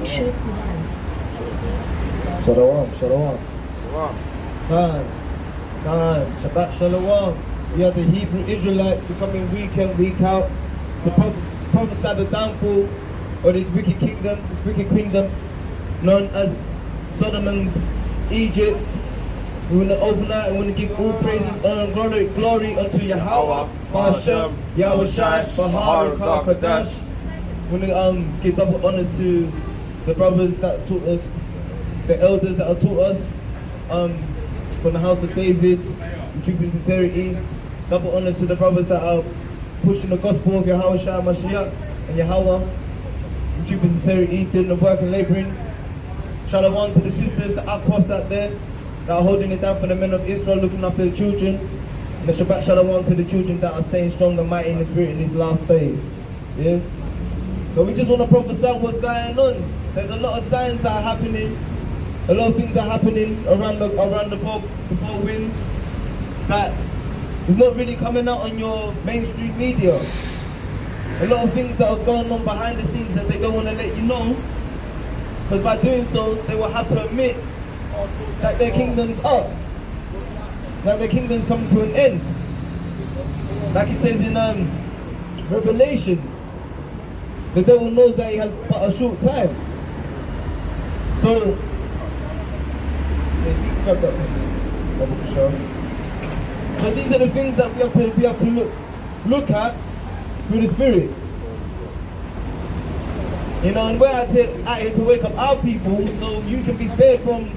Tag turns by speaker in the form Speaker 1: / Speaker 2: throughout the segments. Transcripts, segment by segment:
Speaker 1: Shalom, shalom. Shabbat shalom. We are the Hebrew Israelites becoming week in, week out. The prophesy the downfall of this wicked kingdom known as Sodom and Egypt. We want to overnight, we want to give all praises, honor, and glory unto Yahweh, Hashem, Yahweh Shai, Bahar, Kadash. We want to give double honors to the brothers that taught us, the elders that have taught us from the house of David, in truth and sincerity. Double honors to the brothers that are pushing the gospel of Yahweh Shai Mashiach and Yahweh, in truth and sincerity, doing the work and labouring. Shalom to the sisters, the akwas out there, that are holding it down for the men of Israel, looking after the children. And the Shabbat Shalom to the children that are staying strong and mighty in the spirit in these last days. Yeah? So we just want to prophesy what's going on. There's a lot of signs that are happening. A lot of things are happening around the four winds that is not really coming out on your mainstream media. A lot of things that was going on behind the scenes that they don't want to let you know. Because by doing so, they will have to admit that their kingdom's up. That their kingdom's coming to an end. Like it says in Revelation, the devil knows that he has but a short time. So, these are the things that we have to look at through the Spirit. You know, and we're out here to wake up our people so you can be spared from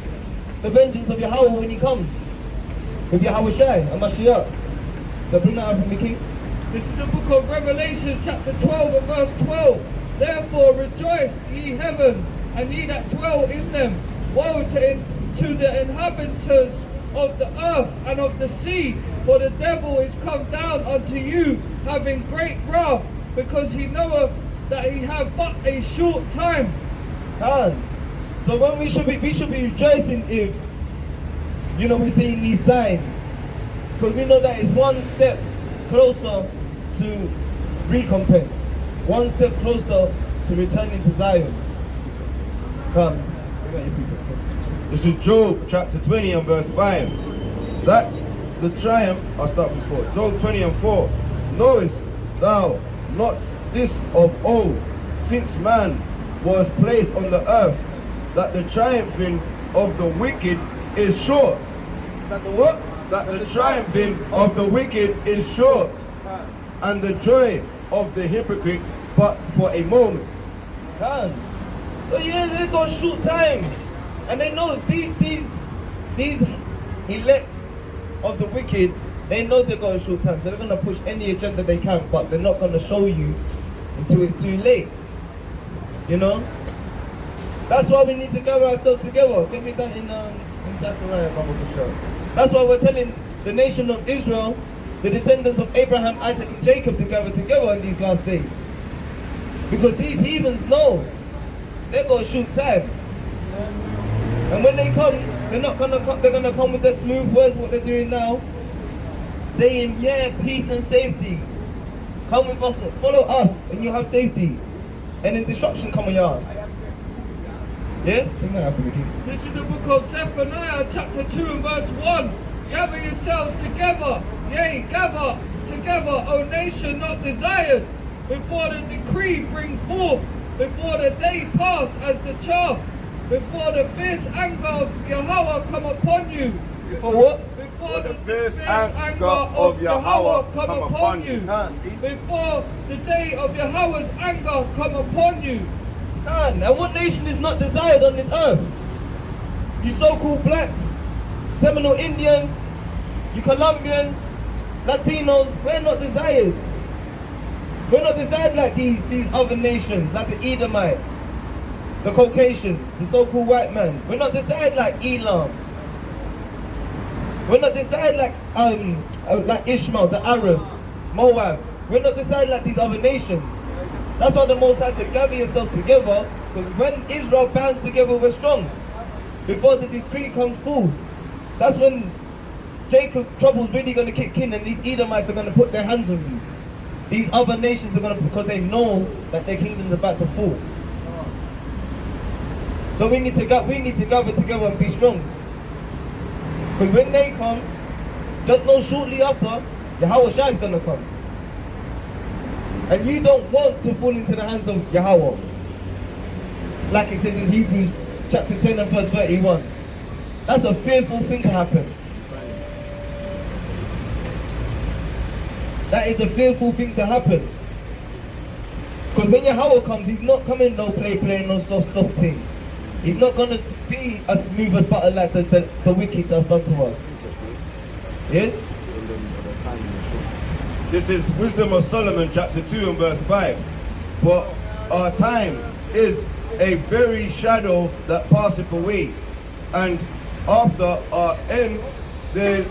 Speaker 1: the vengeance of Yahweh when he comes. With Yahweh Shai and Mashiach. So bring that up from the king.
Speaker 2: This is the book of Revelation, chapter 12 and verse 12. Therefore rejoice, ye heavens, and ye that dwell in them. Woe to the inhabitants of the earth and of the sea, for the devil is come down unto you, having great wrath, because he knoweth that he have but a short time.
Speaker 1: So when we should be rejoicing if, you know, we're seeing these signs, because we know that it's one step closer to recompense, one step closer to returning to Zion. Come, we got your piece of cake.
Speaker 3: This is Job chapter 20 and verse 5. That the triumph, I'll start from 4. Job 20 and 4. Knowest thou not this of old, since man was placed on the earth, that the triumphing of the wicked is short?
Speaker 1: That the what?
Speaker 3: That the triumphing of the wicked is short, and the joy of the hypocrite but for a moment.
Speaker 1: So yeah, they got a short time. And they know these elect of the wicked, they know they've got a short time. So they're going to push any agenda they can, but they're not going to show you until it's too late. You know? That's why we need to gather ourselves together. Get me that in Zechariah, Bible for sure. That's why we're telling the nation of Israel, the descendants of Abraham, Isaac, and Jacob to gather together in these last days. Because these heathens know they've got a short time. And when they come, they're gonna come with their smooth words, what they're doing now, saying, yeah, peace and safety. Come with us, follow us, and you have safety. And then destruction come on your ass. Yeah?
Speaker 2: This is the book of Zephaniah, chapter 2 and verse 1. Gather yourselves together, yea, gather together, O nation not desired, before the decree bring forth, before the day pass as the chaff, before the fierce anger of Yahweh come upon you.
Speaker 1: Before what?
Speaker 2: Before the fierce anger of Yahweh come upon you. Before the day of Yahweh's anger come upon you.
Speaker 1: And what nation is not desired on this earth? You so-called blacks, Seminole Indians, you Colombians, Latinos, we're not desired. We're not desired like these other nations, like the Edomites, the Caucasians, the so-called white man. We're not desired like Elam. We're not desired like Ishmael, the Arabs, Moab. We're not desired like these other nations. That's why the Most High said, gather yourself together, because when Israel bands together, we're strong. Before the decree comes forth, that's when Jacob's trouble's really going to kick in, and these Edomites are going to put their hands on you. These other nations are going to, because they know that their kingdom's about to fall. So we need to gather together and be strong. Because when they come, just know shortly after, Yahweh Shai is gonna come. And you don't want to fall into the hands of Yahweh. Like it says in Hebrews chapter 10 and verse 31. That's a fearful thing to happen. That is a fearful thing to happen. Because when Yahweh comes, he's not coming no play, no soft thing. He's not going to be as smooth as butter like the wicked have done to us. Yes?
Speaker 3: This is Wisdom of Solomon chapter 2 and verse 5. For our time is a very shadow that passeth away, and after our end there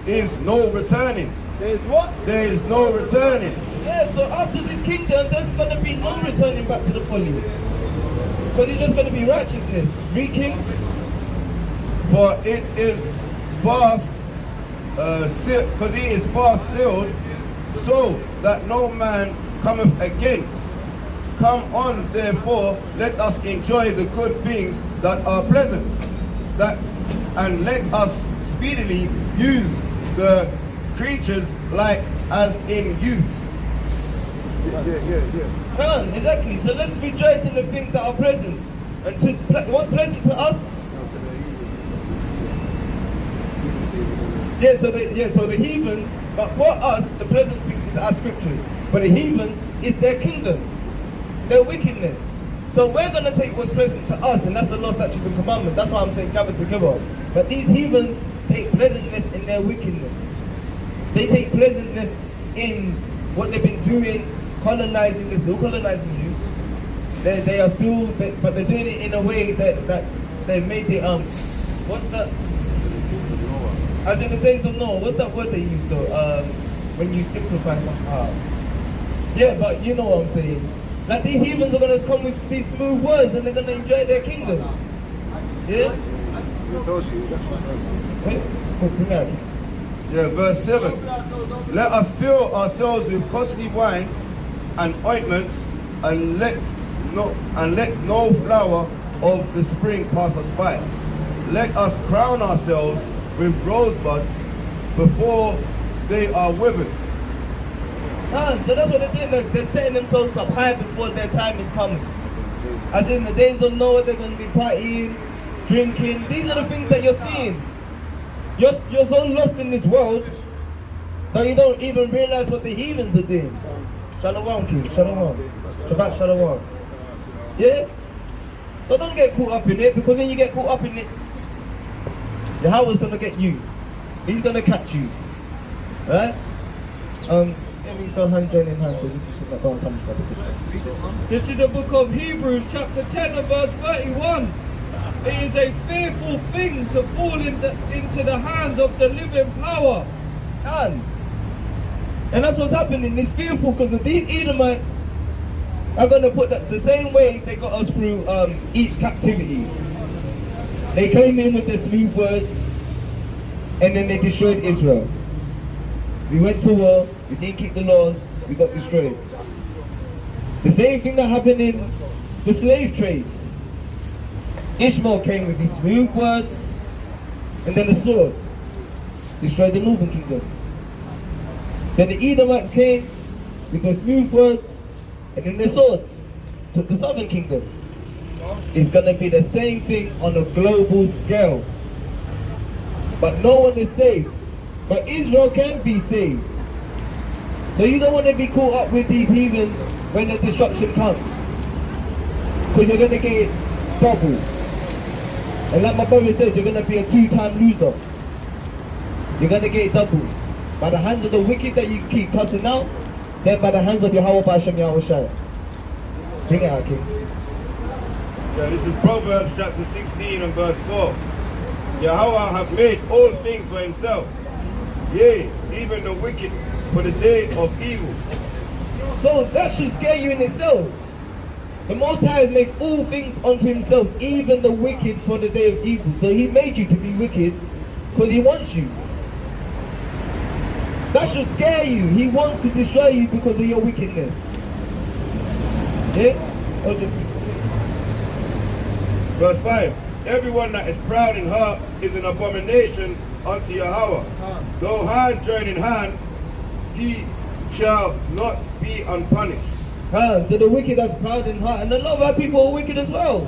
Speaker 3: is no returning.
Speaker 1: There is what?
Speaker 3: There is no returning.
Speaker 1: Yeah, so after this kingdom, there's going to be no returning back to the folly. Because it's just going to be righteousness. Read King.
Speaker 3: For it is fast, because he is fast sealed, so that no man cometh again. Come on, therefore, let us enjoy the good things that are pleasant, and let us speedily use the creatures like as in youth.
Speaker 1: Yeah. Exactly. So let's rejoice in the things that are pleasant. And what's pleasant to us? So the heathens, but for us, the pleasant thing is our scriptures. For the heathens, it's their kingdom, their wickedness. So we're going to take what's pleasant to us, and that's the law, statutes, and commandments. That's why I'm saying gather together. But these heathens take pleasantness in their wickedness. They take pleasantness in what they've been doing, colonizing. They're still colonizing you. They are still, but they're doing it in a way that they made it, what's that? As in the days of Noah, what's that word they use though? When you simplify something. Yeah, but you know what I'm saying. Like these heathens are going to come with these smooth words and they're going to enjoy their kingdom. Yeah?
Speaker 3: I told you.
Speaker 1: Wait, bring out.
Speaker 3: Yeah, verse 7. Let us fill ourselves with costly wine and ointments, and let no flower of the spring pass us by. Let us crown ourselves with rosebuds before they are withered.
Speaker 1: So that's what they're doing. Like, they're setting themselves up high before their time is coming. As in the days of Noah, they're going to be partying, drinking. These are the things that you're seeing. You're so lost in this world that you don't even realize what the heathens are doing. Shalom, King. Shalom. Shabbat Shalom. Yeah? So don't get caught up in it, because when you get caught up in it, Yahweh's going to get you. He's going to catch you. Right?
Speaker 2: This is the book of Hebrews chapter 10 and verse 31. It is a fearful thing to fall into the hands of the living power.
Speaker 1: And that's what's happening. It's fearful because these Edomites are going to put that the same way they got us through each captivity. They came in with their smooth words and then they destroyed Israel. We went to war, we didn't keep the laws, we got destroyed. The same thing that happened in the slave trades. Ishmael came with these smooth words and then the sword destroyed the northern kingdom. Then the Edomites came with their smooth words and then the sword took the southern kingdom. It's going to be the same thing on a global scale. But no one is saved. But Israel can be saved. So you don't want to be caught up with these heathens when the destruction comes. Because you're going to get it double. And like my brother said, you're going to be a two-time loser. You're going to get it double. By the hands of the wicked that you keep cussing out, then by the hands of Yahweh B'Hashem Yahweh Shai. Bring it out, King.
Speaker 3: Yeah, this is Proverbs chapter 16 and verse 4. Yahweh hath made all things for himself, yea, even the wicked for the day of evil.
Speaker 1: So that should scare you in itself. The Most High has made all things unto himself, even the wicked for the day of evil. So he made you to be wicked because he wants you. That should scare you. He wants to destroy you because of your wickedness. Yeah?
Speaker 3: Verse 5. Everyone that is proud in heart is an abomination unto Yahweh. Though hand join in hand, he shall not be unpunished.
Speaker 1: So the wicked that's proud in heart, and a lot of our people are wicked as well.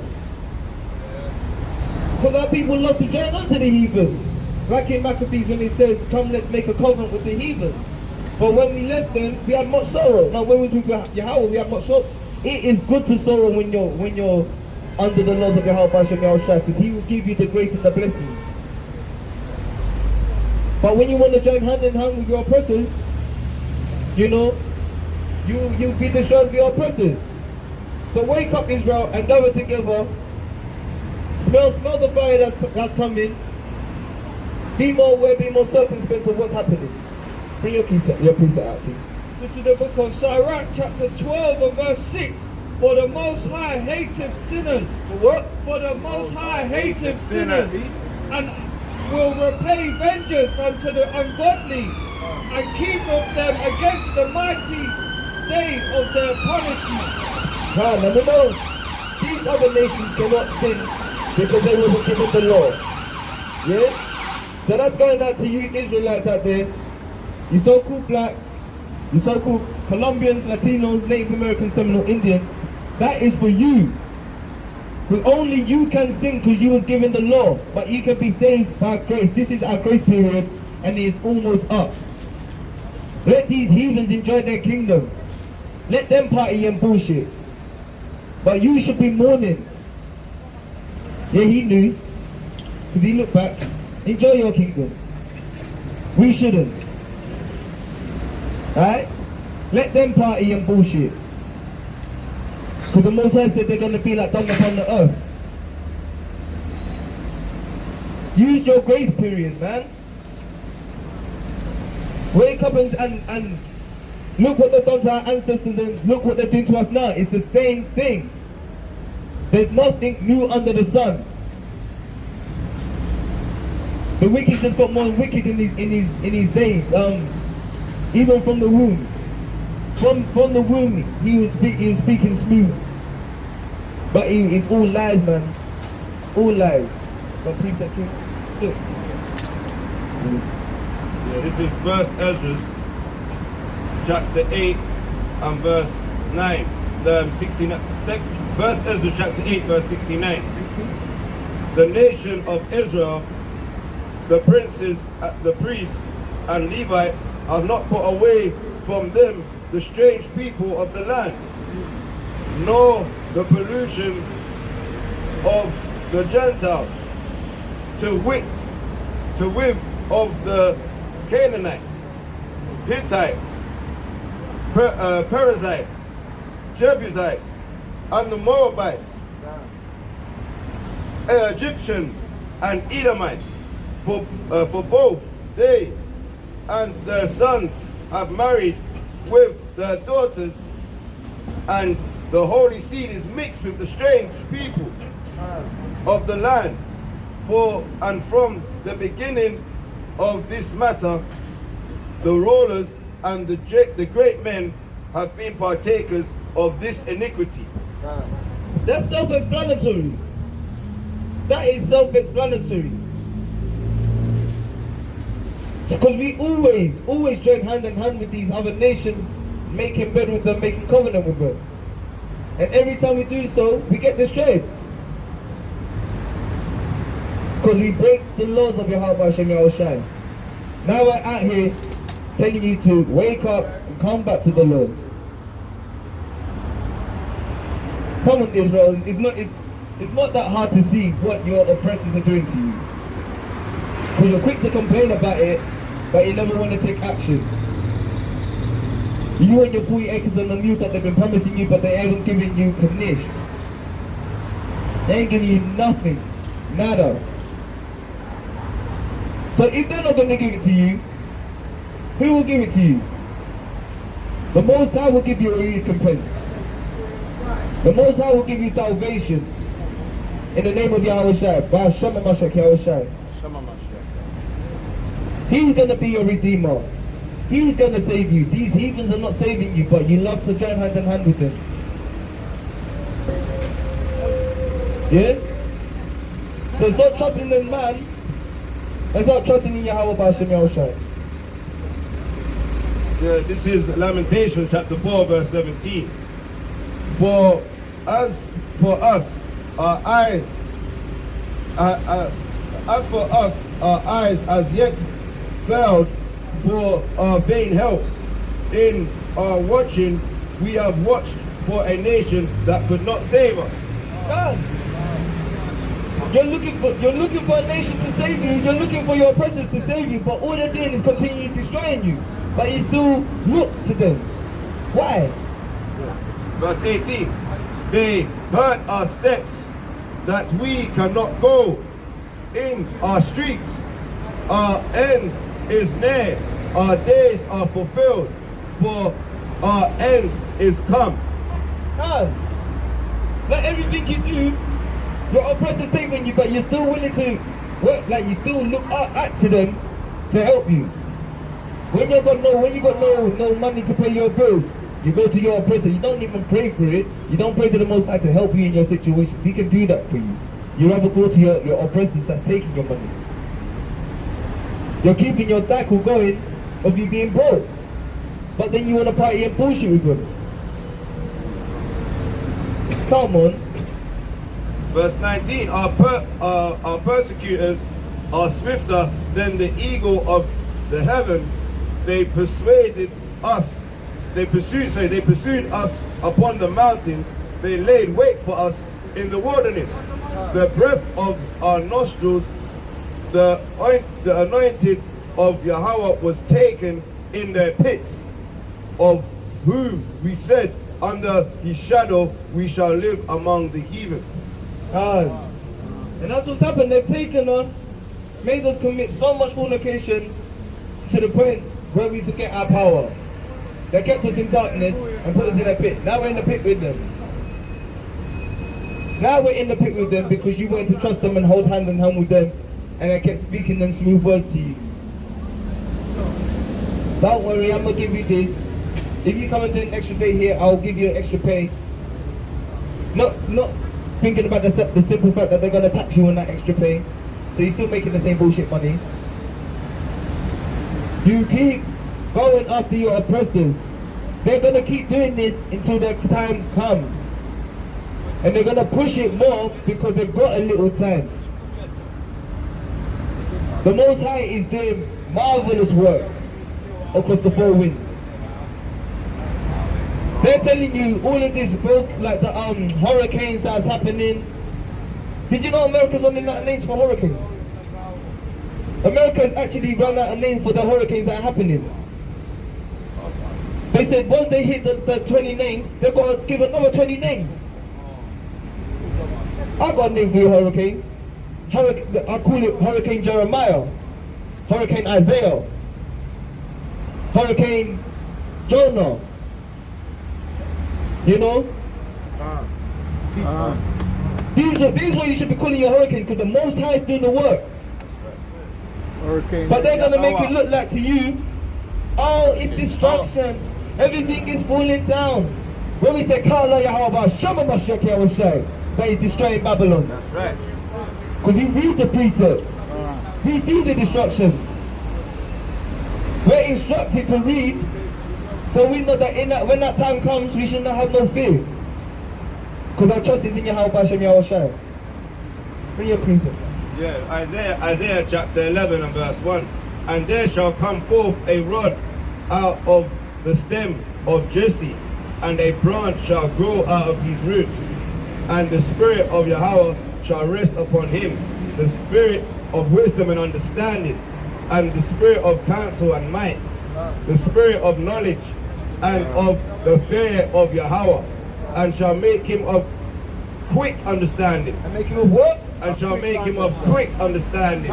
Speaker 1: Because our people love to join on to the heathens. Like in Maccabees when it says, come let's make a covenant with the heathens. But when we left them, we had much sorrow. Now when we was with Yahweh, we had much sorrow. It is good to sorrow when you're under the laws of Yahweh because He will give you the grace and the blessings. But when you want to join hand in hand with your oppressors, you know, you'll be destroyed with your oppressors. So wake up, Israel, and gather together. Smell the fire that's coming. Be more aware, be more circumspect of what's happening. Bring your preset out, please.
Speaker 2: This is the book of Sirach, chapter 12 and verse 6. For the Most High hateth sinners.
Speaker 1: For what?
Speaker 2: For the Most High hateth sinners, and will repay vengeance unto the ungodly, and keepeth them against the mighty day of their punishment.
Speaker 1: Now remember, these other nations cannot sin because they wasn't given the law. Yeah? So that's going out to you Israelites out there. You so-called blacks, you so-called Colombians, Latinos, Native Americans, Seminole Indians. That is for you. But only you can sin because you was given the law. But you can be saved by grace. This is our grace period and it's almost up. Let these heathens enjoy their kingdom. Let them party and bullshit. But you should be mourning. Yeah, he knew. Because he looked back. Enjoy your kingdom. We shouldn't. Alright? Let them party and bullshit. Because the Most High said they're going to be like dung upon the earth. Use your grace period, man. Wake up and look what they've done to our ancestors and look what they're doing to us now. It's the same thing. There's nothing new under the sun. The wicked just got more wicked in his days. Even from the womb. From the womb, he was speaking smooth. But it's all lies, man. All lies. But please, look.
Speaker 3: Yeah, this is First Ezra, chapter 8 and verse 9. 69. First Ezra, chapter 8, verse 69. The nation of Israel, the princes, the priests, and Levites have not put away from them the strange people of the land, nor the pollution of the Gentiles, to wit of the Canaanites, Hittites, Perizzites, Jebusites, and the Moabites, Egyptians and Edomites, for both they and their sons have married with their daughters, and the holy seed is mixed with the strange people of the land. And from the beginning of this matter, the rulers and the great men have been partakers of this iniquity.
Speaker 1: That's self-explanatory. That is self-explanatory. Because we always join hand in hand with these other nations, making bed with them, making covenant with us. And every time we do so, we get destroyed. Because we break the laws of Yahweh Hashem Yahushai. Now we're out here telling you to wake up and come back to the Lord. Come on, Israel. It's not that hard to see what your oppressors are doing to you. Because you're quick to complain about it, but you never want to take action. You and your 40 acres on the mute that they've been promising you, but they haven't given you knish. They ain't giving you nothing. Nada. So if they're not going to give it to you, who will give it to you? The Most High will give you a recompense. The Most High will give you salvation. In the name of Yahweh Shai. By Shema Mashak Yahweh Shai. He's going to be your redeemer. He's going to save you. These heathens are not saving you, but you love to join hand in hand with them. Yeah? So stop trusting in man and start trusting in Yahweh B'Shem Yahushua.
Speaker 3: Yeah, this is Lamentations chapter 4 verse 17. For for us, our eyes as yet failed for our vain help. In our watching, we have watched for a nation that could not save us.
Speaker 1: God, you're looking for a nation to save you. You're looking for your oppressors to save you, but all they're doing is continuing destroying you. But you still look to them. Why?
Speaker 3: Verse 18. They hurt our steps that we cannot go in our streets. Our end is near. Our days are fulfilled. For our end is come.
Speaker 1: God, like everything you do, your oppressors take from you, but you're still willing to work, like you still look up to them to help you. When you got no money to pay your bills, you go to your oppressor. You don't even pray for it. You don't pray to the Most High to help you in your situations. He can do that for you. You rather go to your oppressors that's taking your money. You're keeping your cycle going of you being broke, but then you want to party and bullshit with them. Come on.
Speaker 3: Verse 19. Our persecutors are swifter than the eagle of the heaven. They pursued us upon the mountains. They laid wait for us in the wilderness. The breath of our nostrils, the anointed of Yahweh was taken in their pits, of whom we said, under his shadow we shall live among the heathen.
Speaker 1: And that's what's happened. They've taken us, made us commit so much fornication to the point where we forget our power. They kept us in darkness and put us in a pit. Now we're in the pit with them. Now we're in the pit with them because you wanted to trust them and hold hand in hand with them, and I kept speaking them smooth words to you. Don't worry, I'm going to give you this. If you come and do an extra day here, I'll give you an extra pay. Not thinking about the simple fact that they're going to tax you on that extra pay. So you're still making the same bullshit money. You keep going after your oppressors. They're going to keep doing this until their time comes. And they're going to push it more because they've got a little time. The Most High is doing marvelous works across the four winds. They're telling you all of this, like the hurricanes that's happening. Did you know America's running out of names for hurricanes? America's actually run out of names for the hurricanes that are happening. They said once they hit the 20 names, they've got to give another 20 names. I got a name for your hurricanes. I call it Hurricane Jeremiah, Hurricane Isaiah, Hurricane Jonah. You know? These are what you should be calling your hurricanes, because the Most High is doing the work. But they're going to make it look like to you, oh, it's destruction. Everything is falling down. When we say, Kala Yahweh, Shama Mashiach Yahushua, that is destroying Babylon.
Speaker 3: That's right.
Speaker 1: Because we read the precept. We see the destruction. We're instructed to read, so we know that when that time comes, we should not have no fear. Because our trust is in Yahweh B'Shem Yahushua. Bring your precept.
Speaker 3: Yeah, Isaiah chapter 11 and verse 1. And there shall come forth a rod out of the stem of Jesse, and a branch shall grow out of his roots. And the Spirit of Yahweh shall rest upon him, the Spirit of wisdom and understanding, and the Spirit of counsel and might, the Spirit of knowledge and of the fear of Yahweh, and shall make him of quick understanding.
Speaker 1: And make him of what?
Speaker 3: And shall make him of quick understanding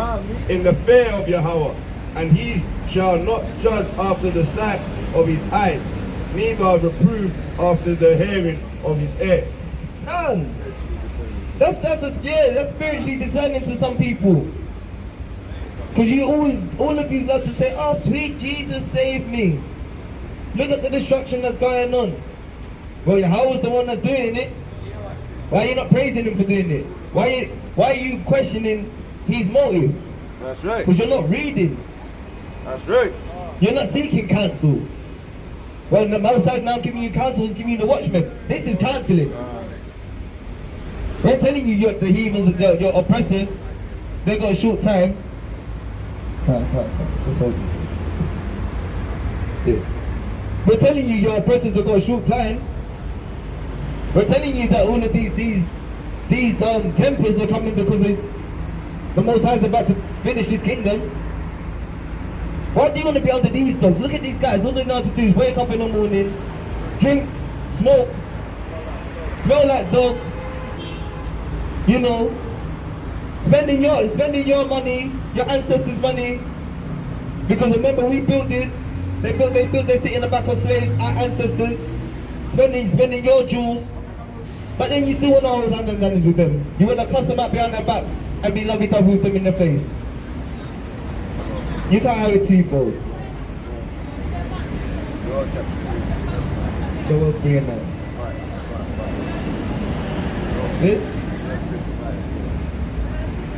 Speaker 3: in the fear of Yahweh. And he shall not judge after the sight of his eyes, neither reprove after the hearing of his ear.
Speaker 1: That's spiritually discerning to some people. Because you all of you love to say, oh, sweet Jesus, save me. Look at the destruction that's going on. Well, Yahweh's the one that's doing it. Why are you not praising him for doing it? Why are you questioning his motive?
Speaker 3: That's right.
Speaker 1: Because you're not reading.
Speaker 3: That's right.
Speaker 1: You're not seeking counsel. Well, the Most High now giving you counsel is giving you the watchman. This is counseling. We're telling you you're the heathens, your oppressors, they got a short time. Just hold it. Yeah. We're telling you your oppressors have got a short time. We're telling you that all of these tempers are coming because the Most High is about to finish his kingdom. Why do you want to be under these dogs? Look at these guys. All they know how to do is wake up in the morning, drink, smoke, smell like dog. You know, spending your money, your ancestors' money. Because remember, we built this. They built their city in the back of slaves, our ancestors. Spending your jewels. But then you still want to hold hand and hands with them. You want to cuss them out behind their back and be lovey-dovey with them in the face. You can't have it too, bro. Joel 3 and 9. This?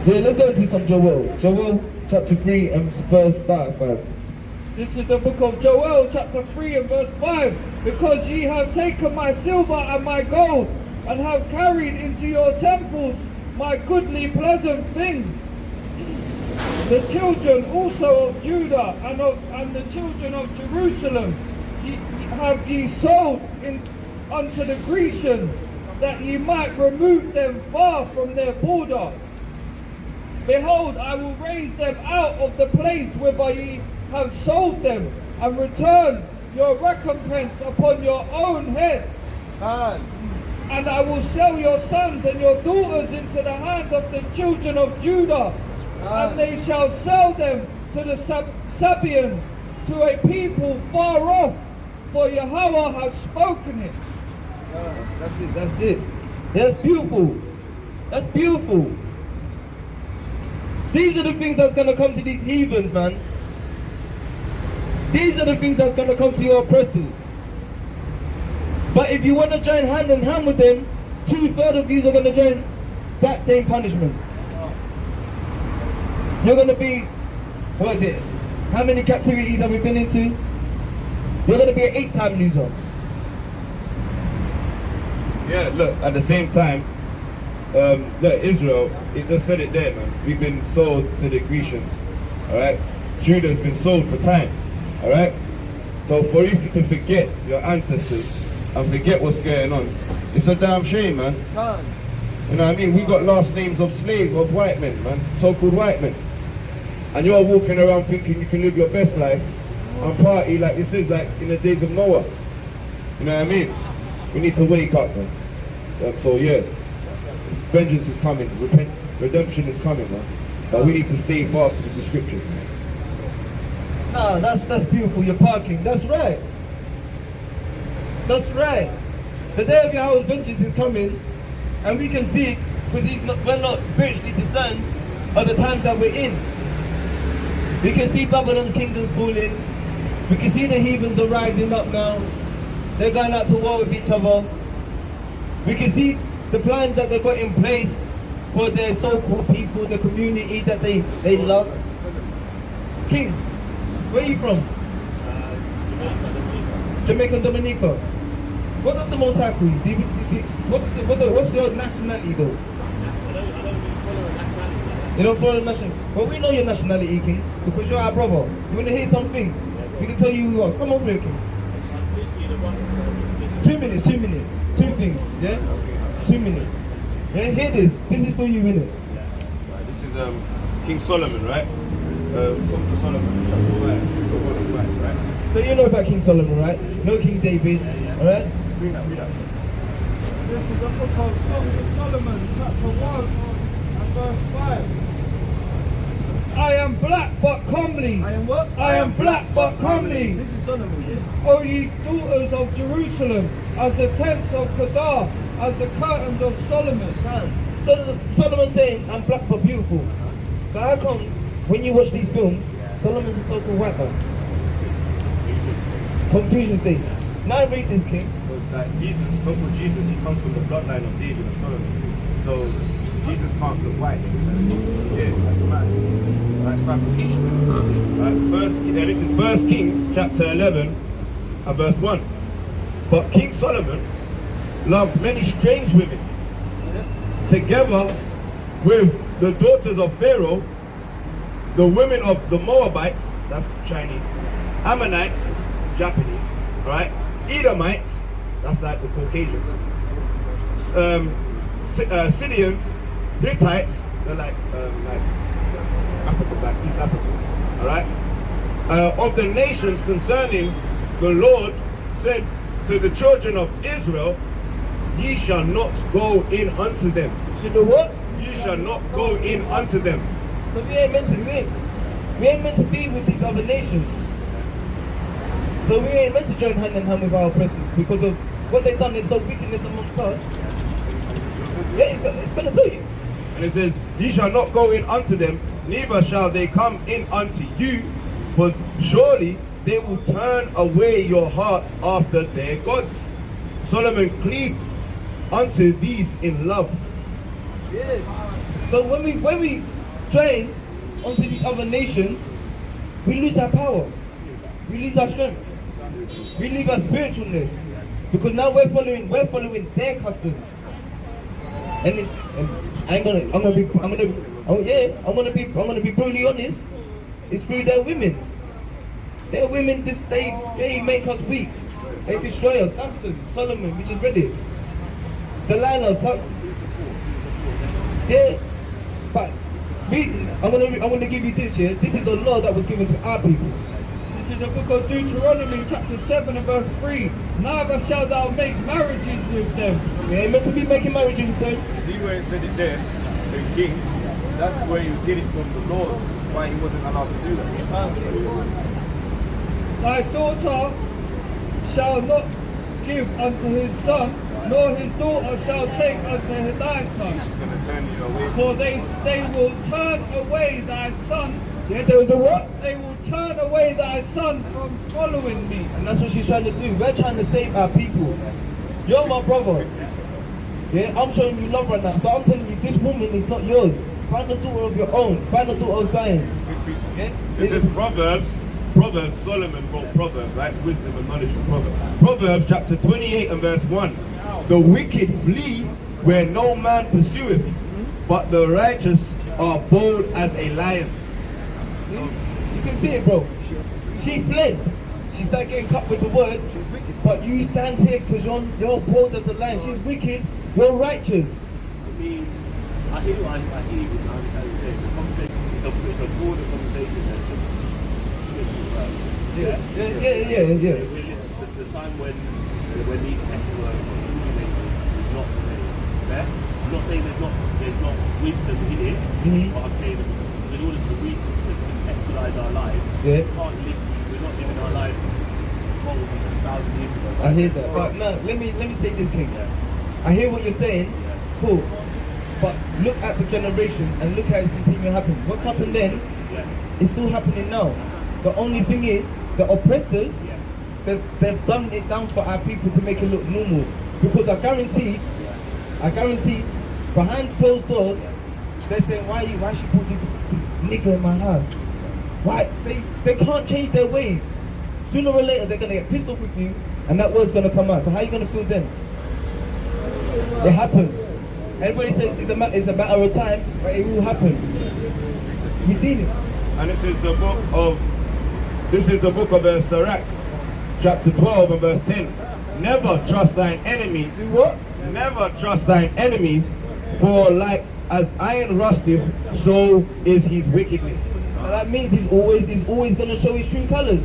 Speaker 1: Yeah, let's go into some Joel. Joel chapter 3 and verse start at 5.
Speaker 2: This is the book of Joel, chapter 3 and verse 5. Because ye have taken my silver and my gold, and have carried into your temples my goodly pleasant things. The children also of Judah and the children of Jerusalem have ye sold unto the Grecians, that ye might remove them far from their border. Behold, I will raise them out of the place whereby ye have sold them, and return your recompense upon your own head. And I will sell your sons and your daughters into the hand of the children of Judah, and they shall sell them to the Sabaeans, to a people far off, for Yahweh has spoken it.
Speaker 1: That's it. That's beautiful. That's beautiful. These are the things that's going to come to these heathens, man. These are the things that's going to come to your oppressors. But if you want to join hand in hand with them, 2/3 of you are going to join that same punishment. You're going to be, what is it? How many captivities have we been into? You're going to be an 8-time loser.
Speaker 3: Yeah, look, at the same time, look, Israel, it just said it there, man. We've been sold to the Grecians, alright? Judah's been sold for time, alright? So for you to forget your ancestors and forget what's going on, it's a damn shame, man. You know what I mean? We got last names of slaves, of white men, man, so-called white men. And you're walking around thinking you can live your best life and party like this is like in the days of Noah. You know what I mean? We need to wake up, man. So yeah, vengeance is coming, redemption is coming, man. But we need to stay fast with the scriptures.
Speaker 1: No, that's beautiful. You're parking. That's right. That's right. The day of Yahweh's vengeance is coming, and we can see, because we're not spiritually discerned of the times that we're in. We can see Babylon's kingdoms falling. We can see the heathens are rising up now. They're going out to war with each other. We can see the plans that they've got in place for their so-called people, the community that they love. King, where are you from? Jamaica and Dominica. What does the Most High call you? What's your nationality though? You don't follow the nationality? Well, we know your nationality, King, because you're our brother. You want to hear something? We can tell you who you are. Come over here, King. 2 minutes. 2 things, yeah? 2 minutes. Yeah, hear this. This is for you, innit?
Speaker 3: Right, this is King Solomon, right? Song of Solomon, chapter 5, right?
Speaker 1: So you know about King Solomon, right? No King David, alright?
Speaker 3: Read that.
Speaker 2: This is the book of Song of Solomon, chapter 1 and verse 5. I am black but comely.
Speaker 1: I am what?
Speaker 2: I am black but comely.
Speaker 1: This is Solomon, yeah?
Speaker 2: O ye daughters of Jerusalem, as the tents of Kedar, as the curtains of Solomon.
Speaker 1: So Solomon's saying, I'm black but beautiful. So how comes, when you watch these films, Solomon's a so-called white man? Confusion stage. Now read this, King.
Speaker 3: Like Jesus, so-called Jesus, he comes from the bloodline of David and Solomon. So Jesus can't look white. Yeah, that's the man. That's fabrication. Right, this is 1 Kings chapter 11 and verse 1. But King Solomon loved many strange women, together with the daughters of Pharaoh, the women of the Moabites, that's Chinese, Ammonites, Japanese, right? Edomites, that's like the Caucasians, Syrians, Hittites, they're like Africa, like East Africans, all right? Of the nations concerning the Lord said to the children of Israel, ye shall not go in unto them.
Speaker 1: Should do what?
Speaker 3: Ye shall not go in unto them.
Speaker 1: So we ain't meant to be with these other nations. So we ain't meant to join hand in hand with our oppressors because of what they've done is so wickedness amongst us. Yeah, it's going to tell you.
Speaker 3: And it says, ye shall not go in unto them, neither shall they come in unto you, for surely they will turn away your heart after their gods. Solomon cleaved unto these in love.
Speaker 1: Yeah. So when we join onto the other nations, we lose our power, we lose our strength, we lose our spiritualness, because now we're following their customs. And I'm gonna be brutally honest. It's through their women. Their women, they make us weak. They destroy us. Samson, Solomon, we just read it. Delilah, yeah. But I'm gonna give you this, yeah. This is the law that was given to our people.
Speaker 2: This is the book of Deuteronomy, chapter 7 and verse 3. Neither shalt thou make marriages with them.
Speaker 1: We ain't meant to be making marriages with them.
Speaker 3: See where it said it there, in Kings, that's where you get it from the Lord, why he wasn't allowed to do that.
Speaker 2: Thy daughter shall not give unto his son, nor his daughter shall take unto thy son.
Speaker 3: She's going to turn you away.
Speaker 2: For they will turn away thy son.
Speaker 1: Yeah, there was a what?
Speaker 2: They will turn away thy son from following me.
Speaker 1: And that's what she's trying to do. We're trying to save our people. You're my brother. Yeah, I'm showing you love right now. So I'm telling you, this woman is not yours. Find a daughter of your own. Find a daughter of Zion.
Speaker 3: Yeah? This is Proverbs, Solomon wrote Proverbs, right? Wisdom and knowledge of Proverbs. Proverbs chapter 28 and verse 1. The wicked flee where no man pursueth, but the righteous are bold as a lion.
Speaker 1: See? You can see it, bro. She fled. She started getting cut with the word. But you stand here because you're bold as a lion. She's wicked. You're righteous.
Speaker 4: I mean, I hear you. I hear you. I understand what you're saying. The conversation, it's a broader conversation than just
Speaker 1: Yeah.
Speaker 4: The time when these texts were accumulated is not today. Okay? I'm not saying there's not wisdom in it, but I'm saying that in order to contextualize our lives, we're not living our lives probably 2,000 years ago.
Speaker 1: I hear that. But no, let me say this, King. I hear what you're saying. Cool. But look at the generations and look how it's continuing to happen. What's happened then is still happening now. The only thing is, the oppressors, they've done it down for our people to make it look normal. Because I guarantee, behind closed doors, they're saying, why she put this nigger in my house? Why? They can't change their ways. Sooner or later, they're going to get pissed off with you, and that word's going to come out. So how are you going to feel then? It happened. Everybody says it's a matter of time, but it will happen. You've seen it.
Speaker 3: And this is the book of Sirach, chapter 12 and verse 10. Never trust thine enemies.
Speaker 1: Do what?
Speaker 3: Never trust thine enemies, for like as iron rusteth, so is his wickedness.
Speaker 1: And that means he's always going to show his true colours.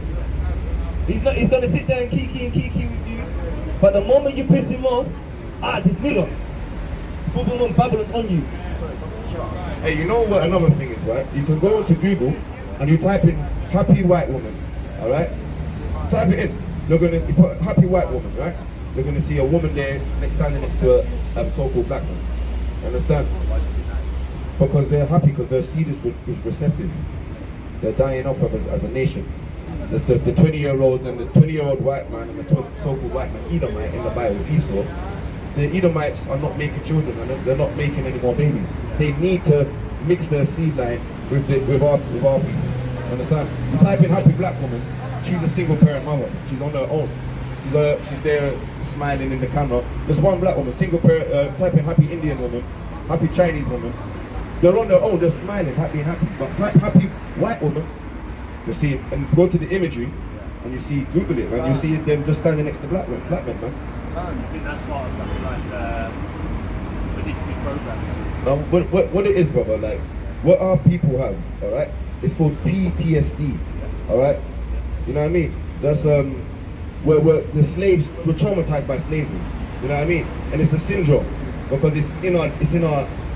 Speaker 1: He's going to sit there and kiki with you, but the moment you piss him off, this nigga, boom boom boom, Babylon's on you.
Speaker 3: Hey, you know what another thing is, right? You can go into Google and you type in happy white woman, alright? Type it in. You put happy white woman, right? You're going to see a woman there standing next to a so-called black woman. Understand? Because they're happy because their seed is recessive. They're dying off as a nation. The 20-year-olds and the 20-year-old white man and the so-called white man, Edomite in the Bible, Esau, the Edomites are not making children and they're not making any more babies. they need to mix their seed line with our people. Understand? You type in happy black woman, she's a single parent mother. She's on her own. She's there smiling in the camera. There's one black woman, single parent. Type in happy Indian woman, happy Chinese woman. They're on their own, they're smiling, happy and happy. But type happy white woman, you see it, and go to the imagery, and you see, Google it, and you see them just standing next to black men, man.
Speaker 4: I think that's part of like predictive programming.
Speaker 3: Now, what it is, brother, like, what our people have, alright? It's called PTSD, alright? You know what I mean? That's, where the slaves were traumatized by slavery, you know what I mean? And it's a syndrome, because it's in our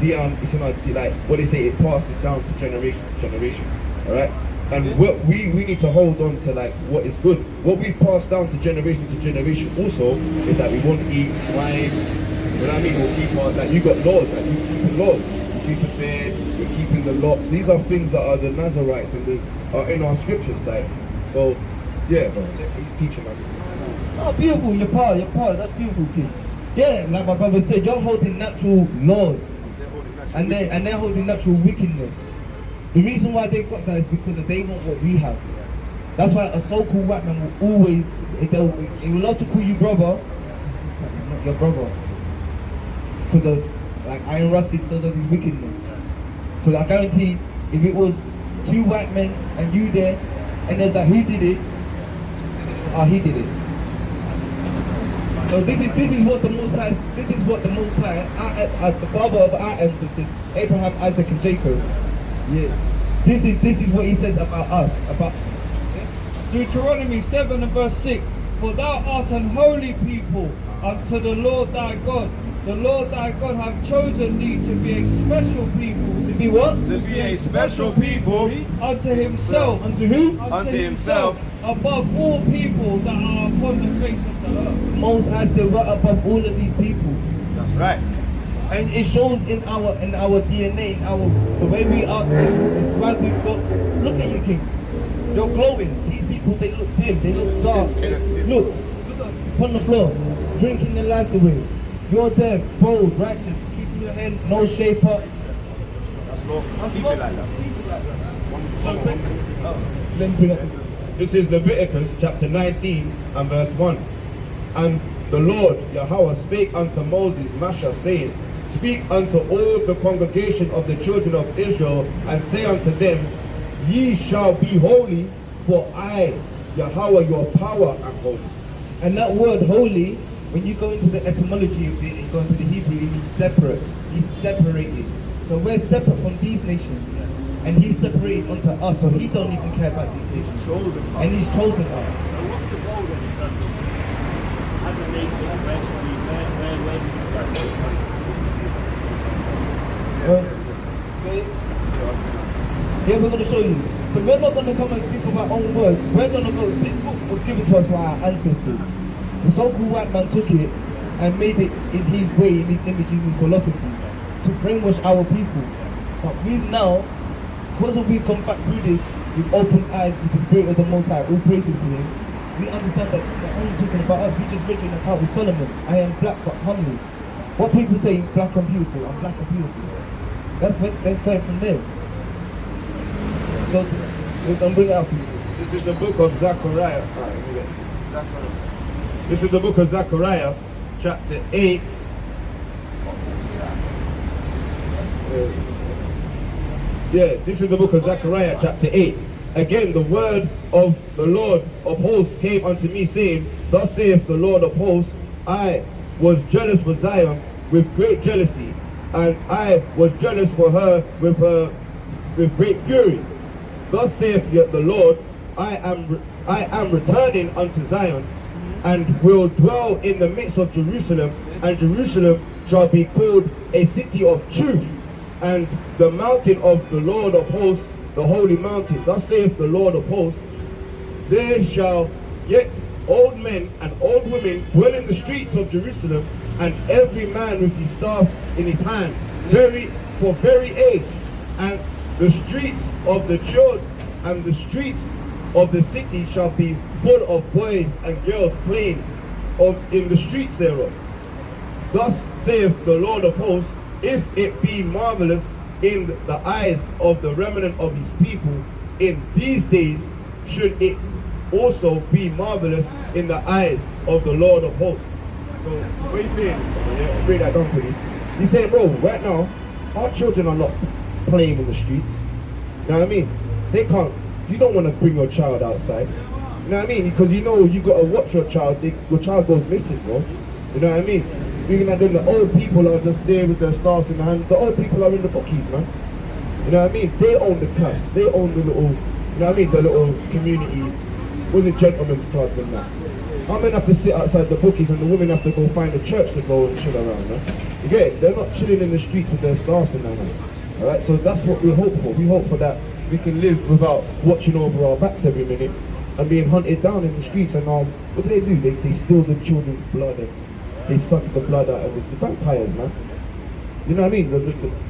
Speaker 3: like what they say, it passes down to generation to generation, all right? And what we need to hold on to, like, what is good. What we pass down to generation also is that we won't eat swine, you know what I mean? We'll keep our, like, you got laws, like, you keep laws, you keep the bed, you're keeping the locks. These are things that are the Nazarites and are in our scriptures, like, so yeah, bro, he's teaching us.
Speaker 1: Oh, beautiful, your part, that's beautiful, kid. Yeah, like my brother said, you're holding natural laws. And they're holding natural wickedness. The reason why they've got that is because they want what we have. That's why a so-called white man will always, he will love to call you brother, not your brother. Because like Iron Rusty, so does his wickedness. Because I guarantee, if it was two white men and you there, and there's that who did it, he did it. So this is what the Most High, the father of our ancestors, Abraham, Isaac, and Jacob. Yeah. This is what he says about us. About
Speaker 2: Deuteronomy 7 and verse 6. For thou art an holy people unto the Lord thy God. The Lord thy God hath chosen thee to be a special people.
Speaker 1: to be what?
Speaker 3: To be a special people
Speaker 2: Unto himself.
Speaker 1: Unto who?
Speaker 3: unto himself.
Speaker 2: Above all people that are upon the face of the earth.
Speaker 1: Most High said right above all of these people.
Speaker 3: That's right.
Speaker 1: And it shows in our DNA, the way we are. It's why we've got. Look at you, King. You're glowing. These people, they look dim. They look dark. Look on the floor, drinking their lives away. You're there, bold, righteous, keeping your hand, no shaper.
Speaker 3: That's law. Keep it like that.
Speaker 1: Let me bring up.
Speaker 3: This is Leviticus chapter 19 and verse 1. And the Lord Yahweh spake unto Moses, Masha, saying, Speak unto all the congregation of the children of Israel, and say unto them, Ye shall be holy, for I, Yahweh, your power, am holy.
Speaker 1: And that word holy, when you go into the etymology of it, and go into the Hebrew, it means separate. He's separated. So we're separate from these nations. And he's separated unto us, so he don't even care about these nations. And he's chosen us.
Speaker 4: So what's the goal then in terms of, as a nation, where should we, where do you guys
Speaker 1: Yeah, we're going to show you. But we're not going to come and speak of our own words. We're going to go, this book was given to us by our ancestors. The so-called white man took it and made it in his way, in his image, in his philosophy, to brainwash our people. But we've now, because we've come back through this with open eyes, with the spirit of the Most High, all praises to him, we understand that they're only talking about us. We just read in the account with Solomon, I am black but humble. What people say, black and beautiful, I'm black and beautiful. That's going from there. So, we can bring it out for you.
Speaker 3: This is the book of Zechariah. This is the book of Zechariah, chapter 8. Yeah, this is the book of Zechariah, chapter 8. Again, the word of the Lord of hosts came unto me, saying, Thus saith the Lord of hosts, I was jealous for Zion with great jealousy, and I was jealous for her with great fury. Thus saith the Lord, I am returning unto Zion, and will dwell in the midst of Jerusalem, and Jerusalem shall be called a city of truth, and the mountain of the Lord of hosts, the holy mountain. Thus saith the Lord of hosts, there shall yet old men and old women dwell in the streets of Jerusalem, and every man with his staff in his hand, for very age, and the streets of the children and the streets of the city shall be full of boys and girls playing in the streets thereof. Thus saith the Lord of hosts, if it be marvelous in the eyes of the remnant of his people in these days, should it also be marvelous in the eyes of the Lord of hosts. So what are you saying? Yeah, break that down for you. He's saying, bro, right now, our children are not playing in the streets. You know what I mean? They can't, you don't want to bring your child outside. You know what I mean? Because you know you got to watch your child. Your child goes missing, bro. You know what I mean? Looking at them, the old people are just there with their staffs in the hands. The old people are in the bookies, man. You know what I mean? They own the class. They own the little, you know what I mean? The little community, was it gentlemen's clubs and that. Our men have to sit outside the bookies and the women have to go find a church to go and chill around, man. You get it? They're not chilling in the streets with their staffs and that, man. Alright, so that's what we hope for. We hope for that we can live without watching over our backs every minute and being hunted down in the streets. And what do? They steal the children's blood and they suck the blood out of the vampires, man. You know what I mean?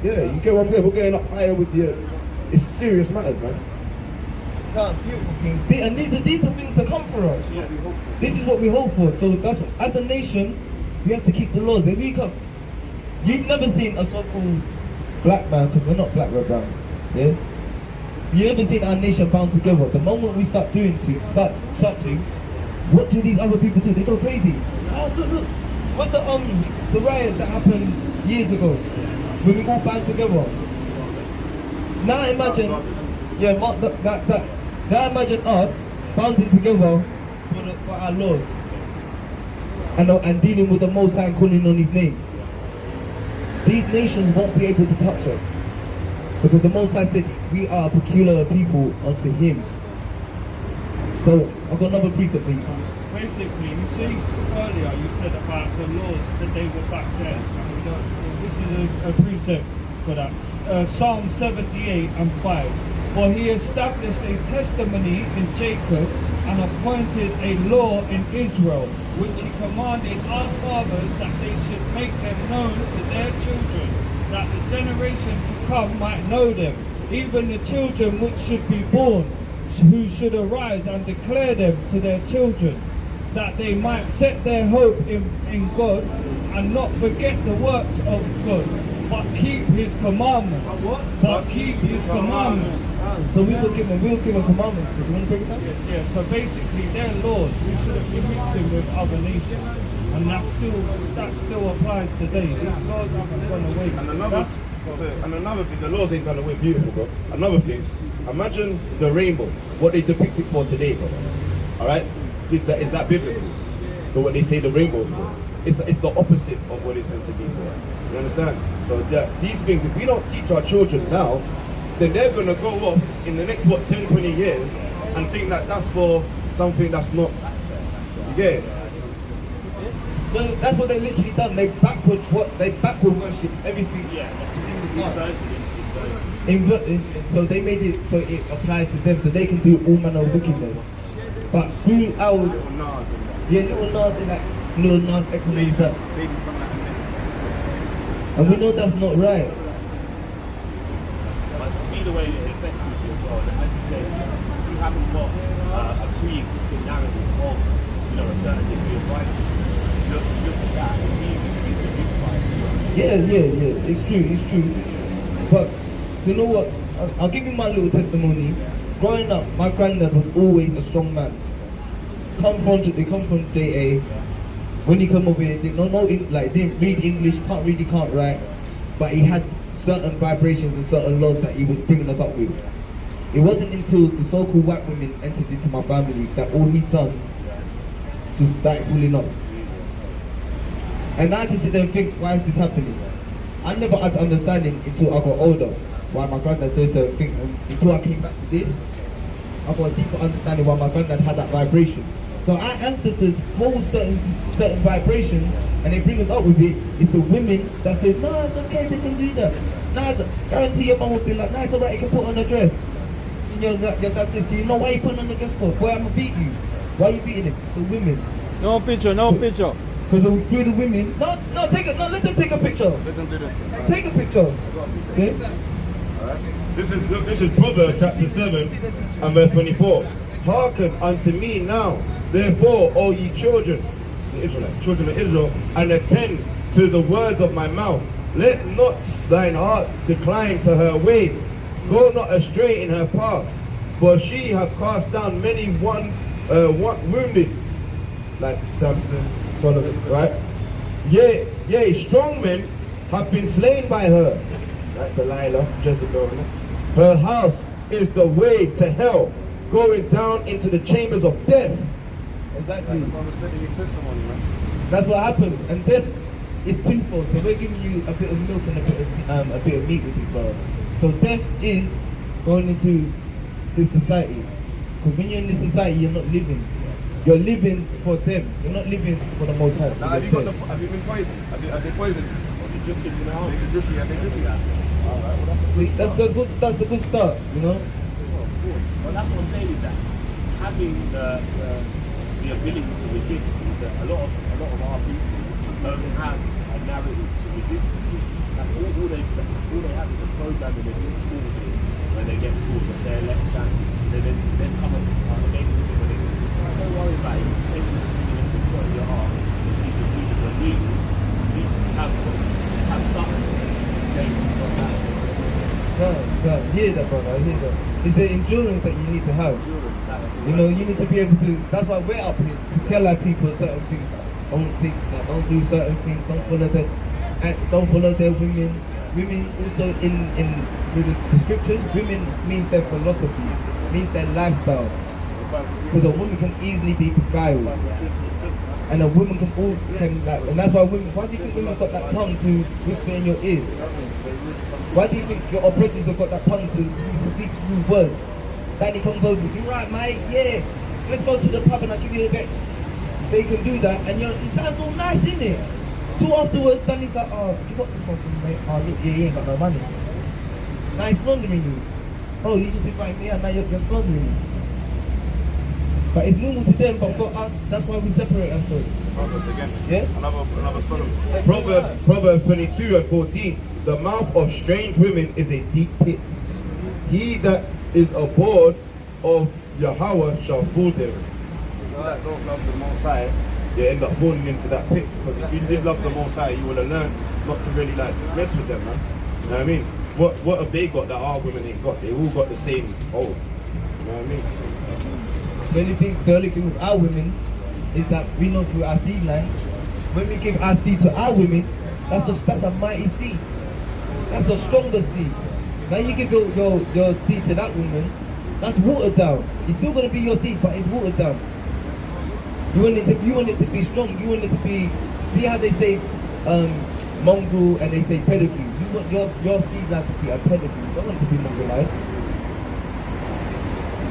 Speaker 3: Yeah, you get what I'm getting. We're getting up higher with the. It's serious matters, man.
Speaker 1: Beautiful thing. And these are things to come for us.
Speaker 4: Yeah.
Speaker 1: This is what we hope for. So that's what, as a nation, we have to keep the laws. If we come, you've never seen a so-called black man, because we're not black, we're brown. Yeah. You never seen our nation bound together. The moment we start doing start to, what do these other people do? They go crazy. Oh, look. What's the riots that happened years ago when we all band together? Now imagine, now imagine us banding together for our laws and dealing with the Most High and calling on His name. These nations won't be able to touch us because the Most High said we are a peculiar people unto Him. So I've got another precept for you.
Speaker 2: Basically, you see earlier you said about the laws that they were back then. This is a precept for that. Psalm 78 and 5. For He established a testimony in Jacob and appointed a law in Israel, which He commanded our fathers that they should make them known to their children, that the generation to come might know them, even the children which should be born, who should arise and declare them to their children, that they might set their hope in God and not forget the works of God, but keep His commandments. But keep His commandments.
Speaker 1: So we will give them commandments. Do you want to break it down?
Speaker 2: Yeah, so basically their laws, we shouldn't be mixing with other nations. And that still applies today. These laws haven't gone away.
Speaker 3: And another thing, the laws ain't gone away, beautiful, bro. Another thing, imagine the rainbow, what they depict it for today, bro. Alright? Is that biblical? So what they say the rainbow's for. It's the opposite of what it's meant to be for. You understand? So these things, if we don't teach our children now, then they're going to go off in the next, 10, 20 years and think that that's for something that's not. You get it?
Speaker 1: So that's what they literally done. They backward worship everything. So they made it so it applies to them, so they can do all manner of wickedness. But through our little Nas and like little Nas X and that. And we know that's not right.
Speaker 4: But to see the way it affects people as well, and like you say, you haven't got a pre-existing narrative of, a certain degree of righteousness. Look at that,
Speaker 1: It's true. But you know what? I'll give you my little testimony. Growing up, my granddad was always a strong man. They come from JA. When he come over here, they didn't read English, can't write, but he had certain vibrations and certain laws that he was bringing us up with. It wasn't until the so-called white women entered into my family that all his sons just started falling off. And I just sit there and think, why is this happening? I never had understanding until I got older, why my granddad does certain things. And until I came back to this, I got a deeper understanding why my granddad had that vibration. So our ancestors hold certain vibrations and they bring us up with it. It's the women that say, no, it's okay, they can do that. No, guarantee your mum would be like, no, it's alright, you can put on a dress. And your dad says, you know why you putting on a dress for? Boy, I'm gonna beat you. Why are you beating him? The women.
Speaker 2: No picture.
Speaker 1: Because through the women. No, let them take a picture.
Speaker 3: Let them do that.
Speaker 1: Take a picture. Okay?
Speaker 3: This is Proverbs chapter 7 and verse 24. Hearken unto me now, therefore, O ye children, the Israelites, children of Israel, and attend to the words of my mouth. Let not thine heart decline to her ways. Go not astray in her paths. For she hath cast down many one wounded, like Samson, Solomon, right? Yea, strong men have been slain by her, like Delilah, Jezebel. Her house is the way to hell, going down into the chambers of death. Exactly. That's what happens. And death is twofold. So we're giving you a bit of milk and a bit of meat with you, brother. So death is going into this society. Because when you're in this society, you're not living. You're living for them. You're not living for the Most High. Now, have you been poisoned? Have they poisoned? That's the good start, you know.
Speaker 4: Well, that's what I'm saying is that having the ability to resist is that a lot of our people don't have a narrative to resist. That's all they have is a program in the school when they get taught that they're left standing. Then come up against it when they say, don't worry about it, take this control of your heart. You need to have something to say from that.
Speaker 1: No, hear that, brother, hear that. It's the endurance that you need to have. You know, you need to be able to, that's why we're up here, to tell our people certain things. Don't do certain things, don't follow their women. Women also with the scriptures, women means their philosophy, means their lifestyle. Because a woman can easily be beguiled. And a woman and that's why women, why do you think women got that tongue to whisper in your ear? Why do you think your oppressors have got that tongue to speak smooth words? Daddy comes over, you right mate, yeah, let's go to the pub and I'll give you a bit. They can do that and it sounds all nice, isn't it? Till afterwards, Danny's like, oh, you got this one for me, mate? Oh, yeah, you ain't got no money. Now he's slandering you. Oh, you just invited me out, now you're slandering me. But it's normal to them, but for us, that's why we separate ourselves.
Speaker 3: Proverbs again.
Speaker 1: Yeah?
Speaker 3: Another Solomon. Proverbs 22 and 14. The mouth of strange women is a deep pit. He that is abhorred of Yahweh shall fall there. You that don't love the Most High, you end up falling into that pit. Because if you did love the Most High, you would have learned not to really like mess with them, man. You know what I mean? What have they got that our women ain't got? They all got the same oath. You know what I mean?
Speaker 1: The only thing with our women is that we know through our seed line, when we give our seed to our women, that's a mighty seed. That's a stronger seed. Now you give your seed to that woman, that's watered down. It's still going to be your seed, but it's watered down. You want it to be strong. You want it to be. See how they say mongrel and they say pedigree. You want your seed line to be a pedigree. You don't want it to be mongrelized.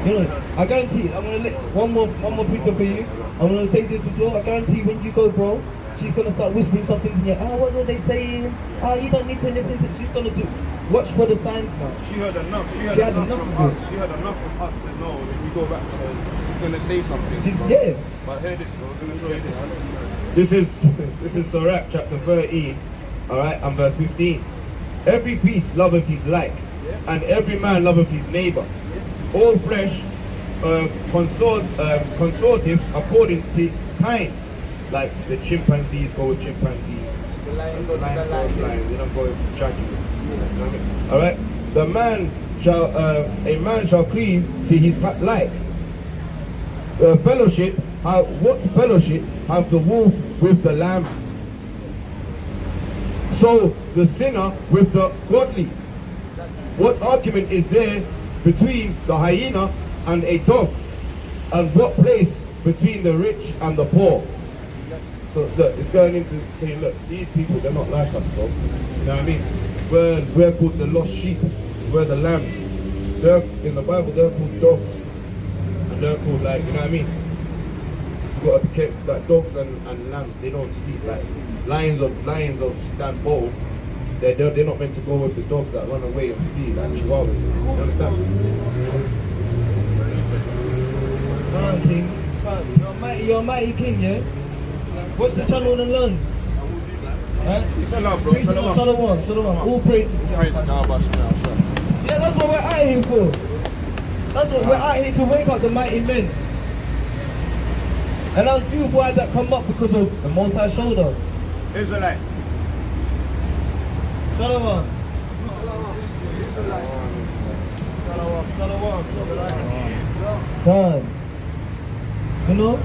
Speaker 1: You know, I guarantee. I'm gonna let one more piece for you. I'm gonna say this as well. I guarantee when you go, bro, she's gonna start whispering some things in your. Oh, what were they saying? Oh, you don't need to listen to. She's gonna do. Watch for the signs now.
Speaker 3: She heard enough. She heard enough from us. She heard enough from us to know if we go back to her, she's gonna say something.
Speaker 1: Yeah.
Speaker 3: But hear this, bro. I'm gonna show you this. This is Sirach chapter 13, all right, and verse 15. Every beast loveth his like, and every man loveth his neighbor. All flesh consorteth according to kind. Like the chimpanzees go with chimpanzees. The lions go with lions. They don't go with jaguars. Alright? A man shall cleave to his like. What fellowship have the wolf with the lamb? So the sinner with the godly. What argument is there between the hyena and a dog? And what place between the rich and the poor? So look, it's going into saying, look, these people, they're not like us, bro. You know what I mean? We're called the lost sheep. We're the lambs. In the Bible, they're called dogs. And they're called, like, you know what I mean? You've got to be careful, like dogs and lambs, they don't sleep. Like lions of stand bold. They're not meant to go with the dogs that run away and flee, like chihuahuas. You understand?
Speaker 1: Come on, King. You're a mighty king, yeah? Watch the channel and learn. Right?
Speaker 3: It's a love, bro.
Speaker 1: Shalom. All praises to you. Yeah, that's what we're out here for. That's what we're out here to wake up the mighty men. And those beautiful eyes that come up because of the Most High shoulder.
Speaker 3: Israelite.
Speaker 1: Shalom. Done. You know?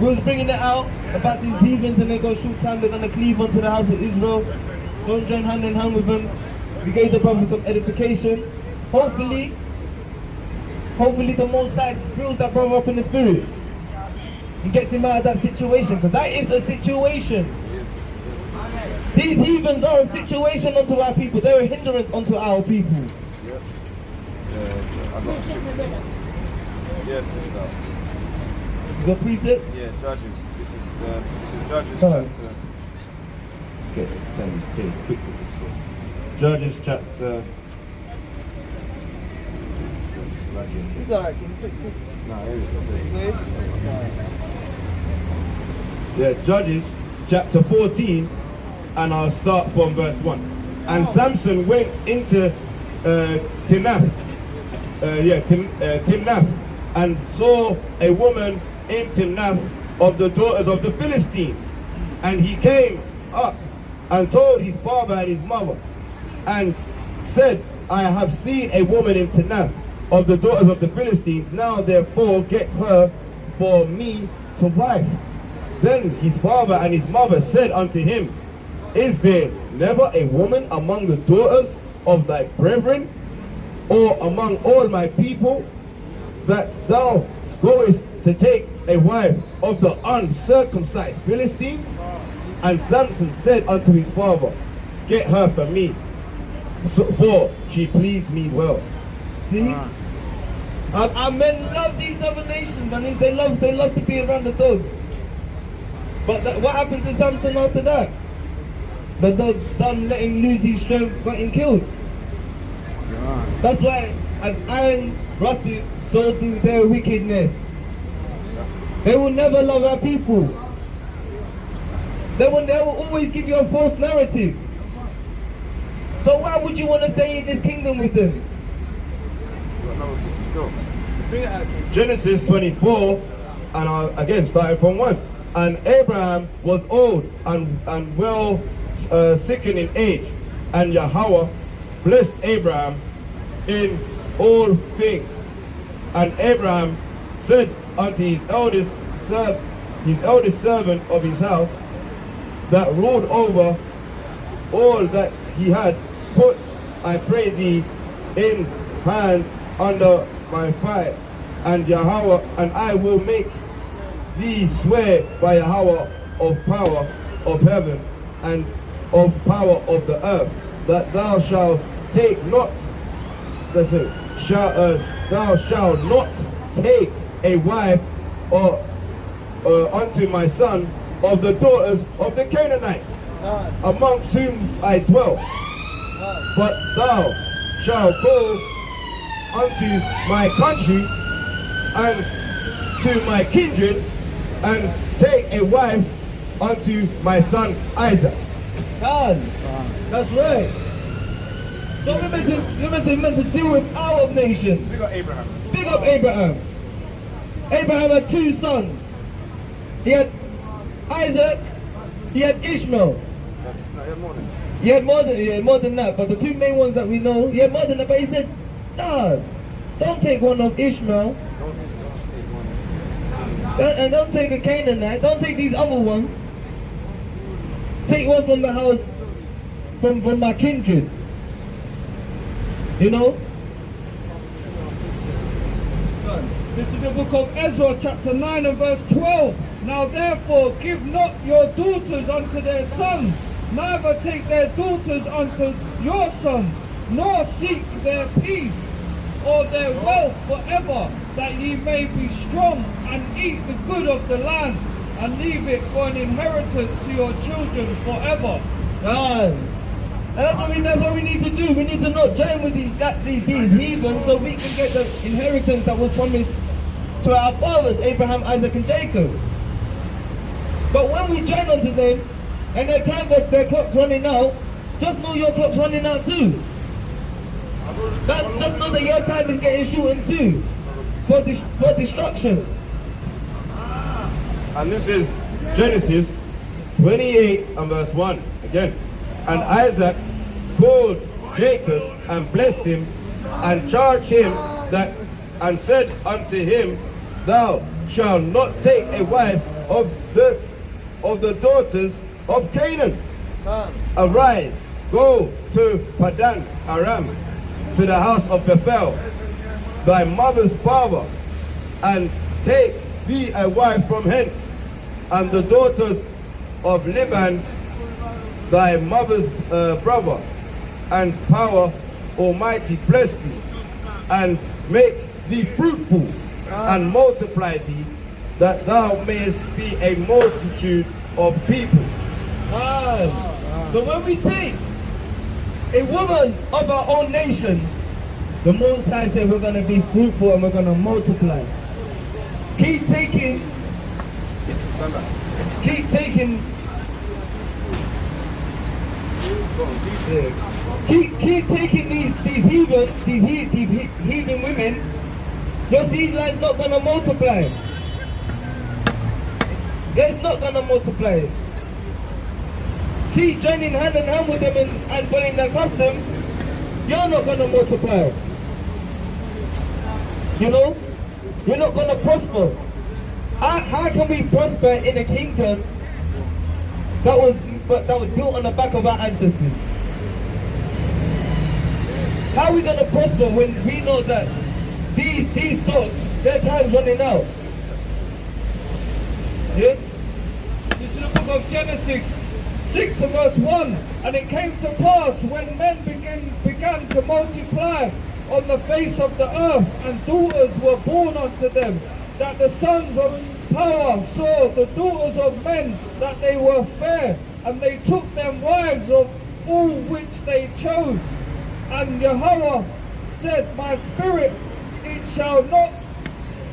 Speaker 1: We was bringing it out about these heathens and they got short time, they're gonna cleave onto the house of Israel. Don't join hand in hand with them. We gave the brothers some edification. Hopefully the Most High builds that brother up in the spirit and gets him out of that situation, because that is a situation. These heathens are a situation unto our people. They're a hindrance unto our people.
Speaker 3: Yes, sister.
Speaker 1: You got precept?
Speaker 3: Yeah, Judges. This is Judges
Speaker 1: Alright.
Speaker 3: chapter. Okay, turn this page quick with this one. Judges chapter.
Speaker 1: It's alright, can you take
Speaker 3: Nah, here we go. Yeah, Judges chapter 14, and I'll start from verse 1. And Samson went into Timnath, Timnath, and saw a woman in Timnath of the daughters of the Philistines. And he came up and told his father and his mother, and said, I have seen a woman in Timnath of the daughters of the Philistines. Now therefore get her for me to wife. Then his father and his mother said unto him, Is there never a woman among the daughters of thy brethren, or among all my people, that thou goest to take a wife of the uncircumcised Philistines? And Samson said unto his father, Get her for me, for she pleased me well.
Speaker 1: See? Our men love these other nations, and they love to be around the dogs. But what happened to Samson after that? The dogs done let him lose his strength, got him killed. That's why, as iron rusted, so do their wickedness. They will never love our people. They will always give you a false narrative. So why would you want to stay in this kingdom with them?
Speaker 3: Genesis 24, and again starting from 1. And Abraham was old and well sickened in age, and Yahweh blessed Abraham in all things. And Abraham said unto his eldest servant of his house, that ruled over all that he had, Put, I pray thee, in hand under my fire, and Yahweh, and I will make thee swear by Yahweh of power of heaven and of power of the earth, that thou shalt take not, thou shalt not take a wife unto my son of the daughters of the Canaanites, amongst whom I dwell. But thou shalt go unto my country and to my kindred, and take a wife unto my son Isaac.
Speaker 1: God, that's right. So we're meant to deal with our nation.
Speaker 3: Big up Abraham.
Speaker 1: Big up Abraham. Abraham had 2 sons. He had Isaac, he had Ishmael. He had more than that, but the 2 main ones that we know, he had more than that, but he said, no, don't take one of Ishmael. And don't take a Canaanite, don't take these other ones. Take one from the house, from my kindred. You know?
Speaker 2: This is the book of Ezra, chapter 9 and verse 12. Now therefore give not your daughters unto their sons, neither take their daughters unto your sons, nor seek their peace or their wealth forever, that ye may be strong and eat the good of the land, and leave it for an inheritance to your children forever.
Speaker 1: God. And that's what we need to do. We need to not join with these heathens, so we can get the inheritance that was promised to our fathers, Abraham, Isaac, and Jacob. But when we join onto them, and their clock's running out, just know your clock's running out too. Just know that your time is getting shortened too, for destruction.
Speaker 3: And this is Genesis 28 and verse 1 again. And Isaac called Jacob and blessed him, and charged him that, and said unto him, Thou shalt not take a wife of the daughters of Canaan. Arise, go to Padan Aram, to the house of Bethel, thy mother's father, and take thee a wife from hence, and the daughters of Liban, thy mother's brother, and power almighty bless thee, and make thee fruitful, and multiply thee, that thou mayest be a multitude of people.
Speaker 1: So when we take a woman of our own nation, the Most High said we're going to be fruitful and we're going to multiply. Keep taking these heathen women. Your seed line's not going to multiply. It's not going to multiply. Keep joining hand in hand with them and following their custom. You're not going to multiply. You know? You're not going to prosper. How can we prosper in a kingdom that was built on the back of our ancestors? How are we going to prosper when we know that these dogs, their time's running out? Yeah?
Speaker 2: This is the book of Genesis 6 and verse 1. And it came to pass when men began to multiply on the face of the earth, and daughters were born unto them, that the sons of power saw the daughters of men, that they were fair, and they took them wives of all which they chose. And Yahweh said, My spirit, it shall not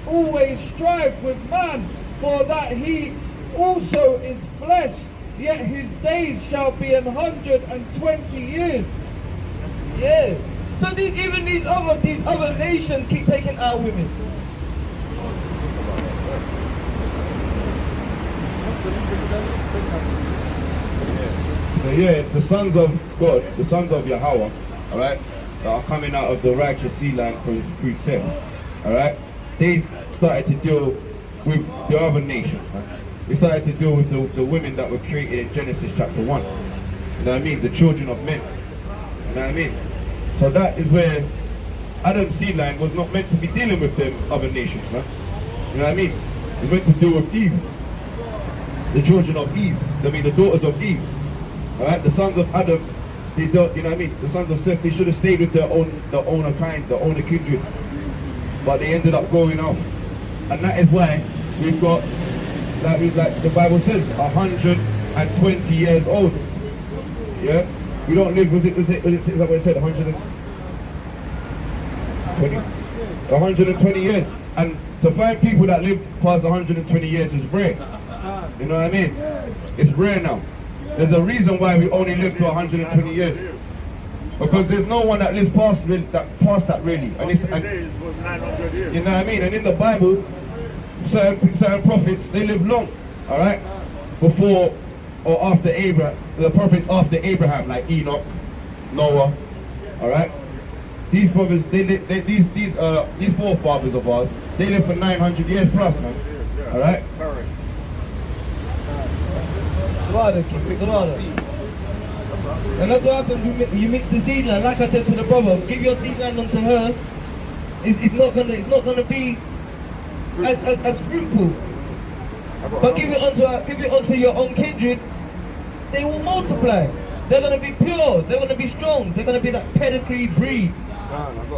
Speaker 2: always strive with man, for that he also is flesh, yet his days shall be 120 years.
Speaker 1: Yeah. So even these other nations keep taking our women.
Speaker 3: Yeah, the sons of God, the sons of Yahweh, alright, that are coming out of the righteous sea line through Seth, alright, they started to deal with the other nations, right? They started to deal with the women that were created in Genesis chapter 1. You know what I mean? The children of men. You know what I mean? So that is where Adam's seed line was not meant to be dealing with them other nations, right? You know what I mean? It was meant to deal with Eve. The children of Eve. I mean the daughters of Eve. Alright? The sons of Adam, they don't, you know what I mean? The sons of Seth, they should have stayed with their own kind, their own kindred. But they ended up going off. And that is why we've got, that means like the Bible says, 120 years old. Yeah? We don't live, was it like what it said, 120 years. And to find people that live past 120 years is rare. You know what I mean? It's rare now. There's a reason why we only live to 120 years. Because there's no one that lives past that really. And you know what I mean? And in the Bible, certain prophets, they live long. Alright? Before or after Abraham, the prophets after Abraham, like Enoch, Noah. Alright? These brothers, these forefathers of ours, they live for 900 years plus, man. Alright?
Speaker 1: And that's what happens. You mix the seed line. Like I said to the brother, give your seed line onto her. It's not gonna be as fruitful. But give it onto your own kindred. They will multiply. They're gonna be pure. They're gonna be strong. They're gonna be that pedigree breed.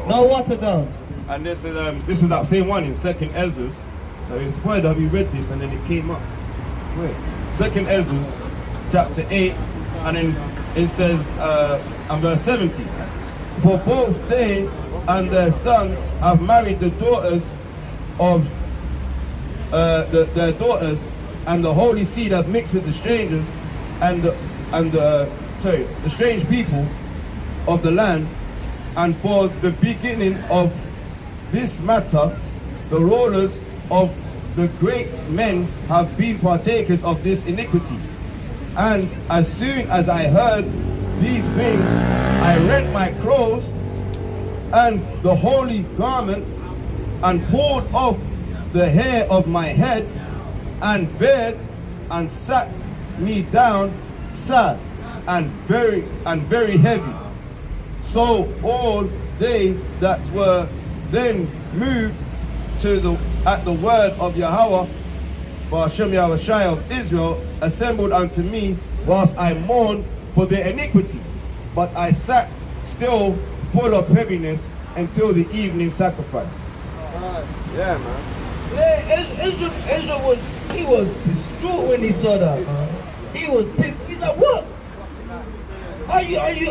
Speaker 1: No water down.
Speaker 3: And this is that same one in 2nd Ezra. It's funny, have you read this and then it came up? Wait. 2nd Ezra, chapter 8, and then it says, and verse 70. For both they and their sons have married the daughters of their daughters, and the holy seed have mixed with the strangers the strange people of the land. And for the beginning of this matter, the rulers of the great men have been partakers of this iniquity. And as soon as I heard these things, I rent my clothes and the holy garment, and pulled off the hair of my head, and bared and sat me down sad and very heavy. So all they that were then moved at the word of Yahweh, Ba'ashem Yahushai of Israel, assembled unto me, whilst I mourned for their iniquity. But I sat still full of heaviness until the evening sacrifice. Yeah, man.
Speaker 1: Yeah, Israel was distraught when he saw that, man. He was pissed. He's like, what? Are you really?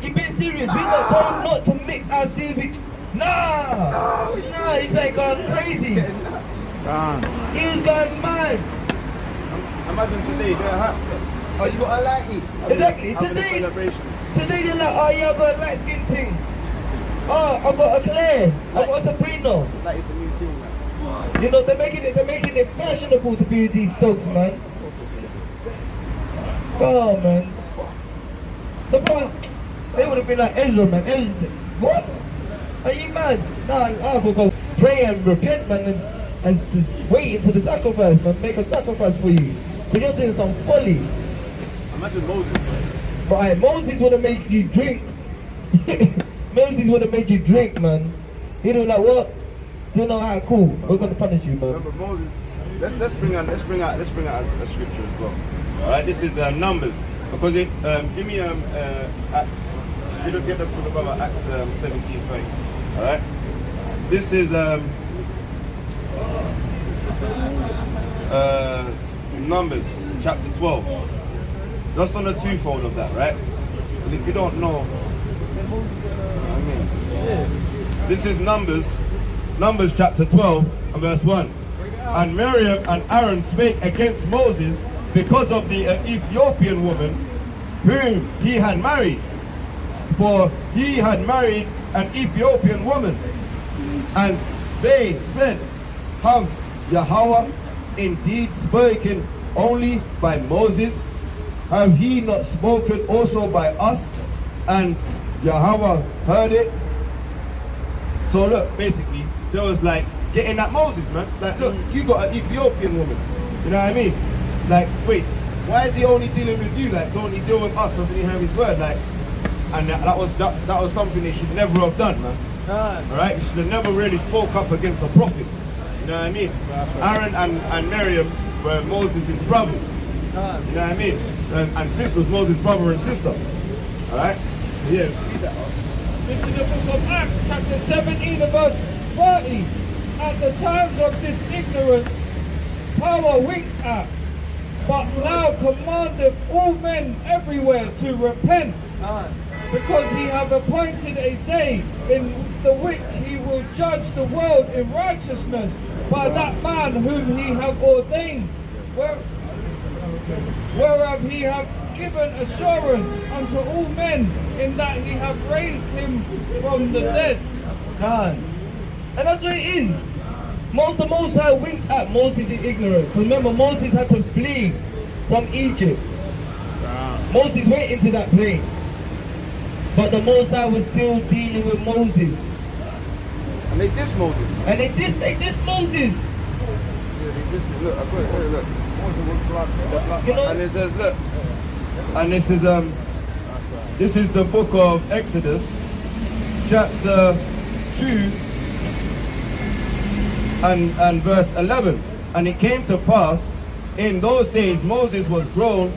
Speaker 1: You being serious? We got told not to mix our seaweed. Nah, he's like going crazy. He was going mad.
Speaker 3: Imagine today, they're happy. Oh, you got a lighty.
Speaker 1: Exactly. Today they're like, oh yeah, I got a light skin thing. Oh, I got a Claire. I got a Sabrina.
Speaker 3: That is the new thing, man.
Speaker 1: You know, they're making it fashionable to be with these dogs, man. Oh man. The point, they would have been like Ezra, man. Ezra, what? Are you mad? Nah, I will go pray and repent, man, and just wait until the sacrifice, man. Make a sacrifice for you. But you're doing some folly.
Speaker 3: Imagine Moses.
Speaker 1: Right, Moses would have made you drink. Moses would have made you drink, man. He'd have like, what? You know how cool? We're gonna punish you, man.
Speaker 3: Remember Moses. Let's bring out a scripture as well. All right, this is Numbers, because it give me Acts. You don't get the about Acts 17:5. All right, this is Numbers chapter 12. Just on the twofold of that, right? And if you don't know, I mean, this is Numbers chapter 12 and verse 1. And Miriam and Aaron spake against Moses because of the Ethiopian woman whom he had married. For he had married an Ethiopian woman. And they said, have Yahweh indeed spoken only by Moses? Have he not spoken also by us? And Yahweh heard it. So look, basically, there was like getting at Moses, man. Like, look, you got an Ethiopian woman. You know what I mean? Like, wait, why is he only dealing with you? Like, don't he deal with us? Doesn't he have his word? Like, and that was something they should never have done, man. Alright? He should have never really spoke up against a prophet. You know what I mean? Aaron and Miriam were Moses' brothers. You know what I mean? And sis was Moses' brother and sister. Alright? Yeah, read that up.
Speaker 2: This is the book of Acts, chapter 17, and verse 30. At the times of this ignorance, power winked at, but now commandeth all men everywhere to repent, because he hath appointed a day in the which he will judge the world in righteousness by that man whom he hath ordained, whereof he hath given assurance unto all men, in that he hath raised him from the dead.
Speaker 1: And that's what it is. The Most High winked at Moses in ignorance. Remember, Moses had to flee from Egypt. Moses went into that place. But the Most High was still dealing with Moses.
Speaker 3: And they dissed Moses.
Speaker 1: And they dissed Moses.
Speaker 3: Look, I put it, look. Moses was blood.
Speaker 1: You know?
Speaker 3: And it says, look. And this is the book of Exodus, chapter 2 and verse 11. And it came to pass, in those days Moses was grown,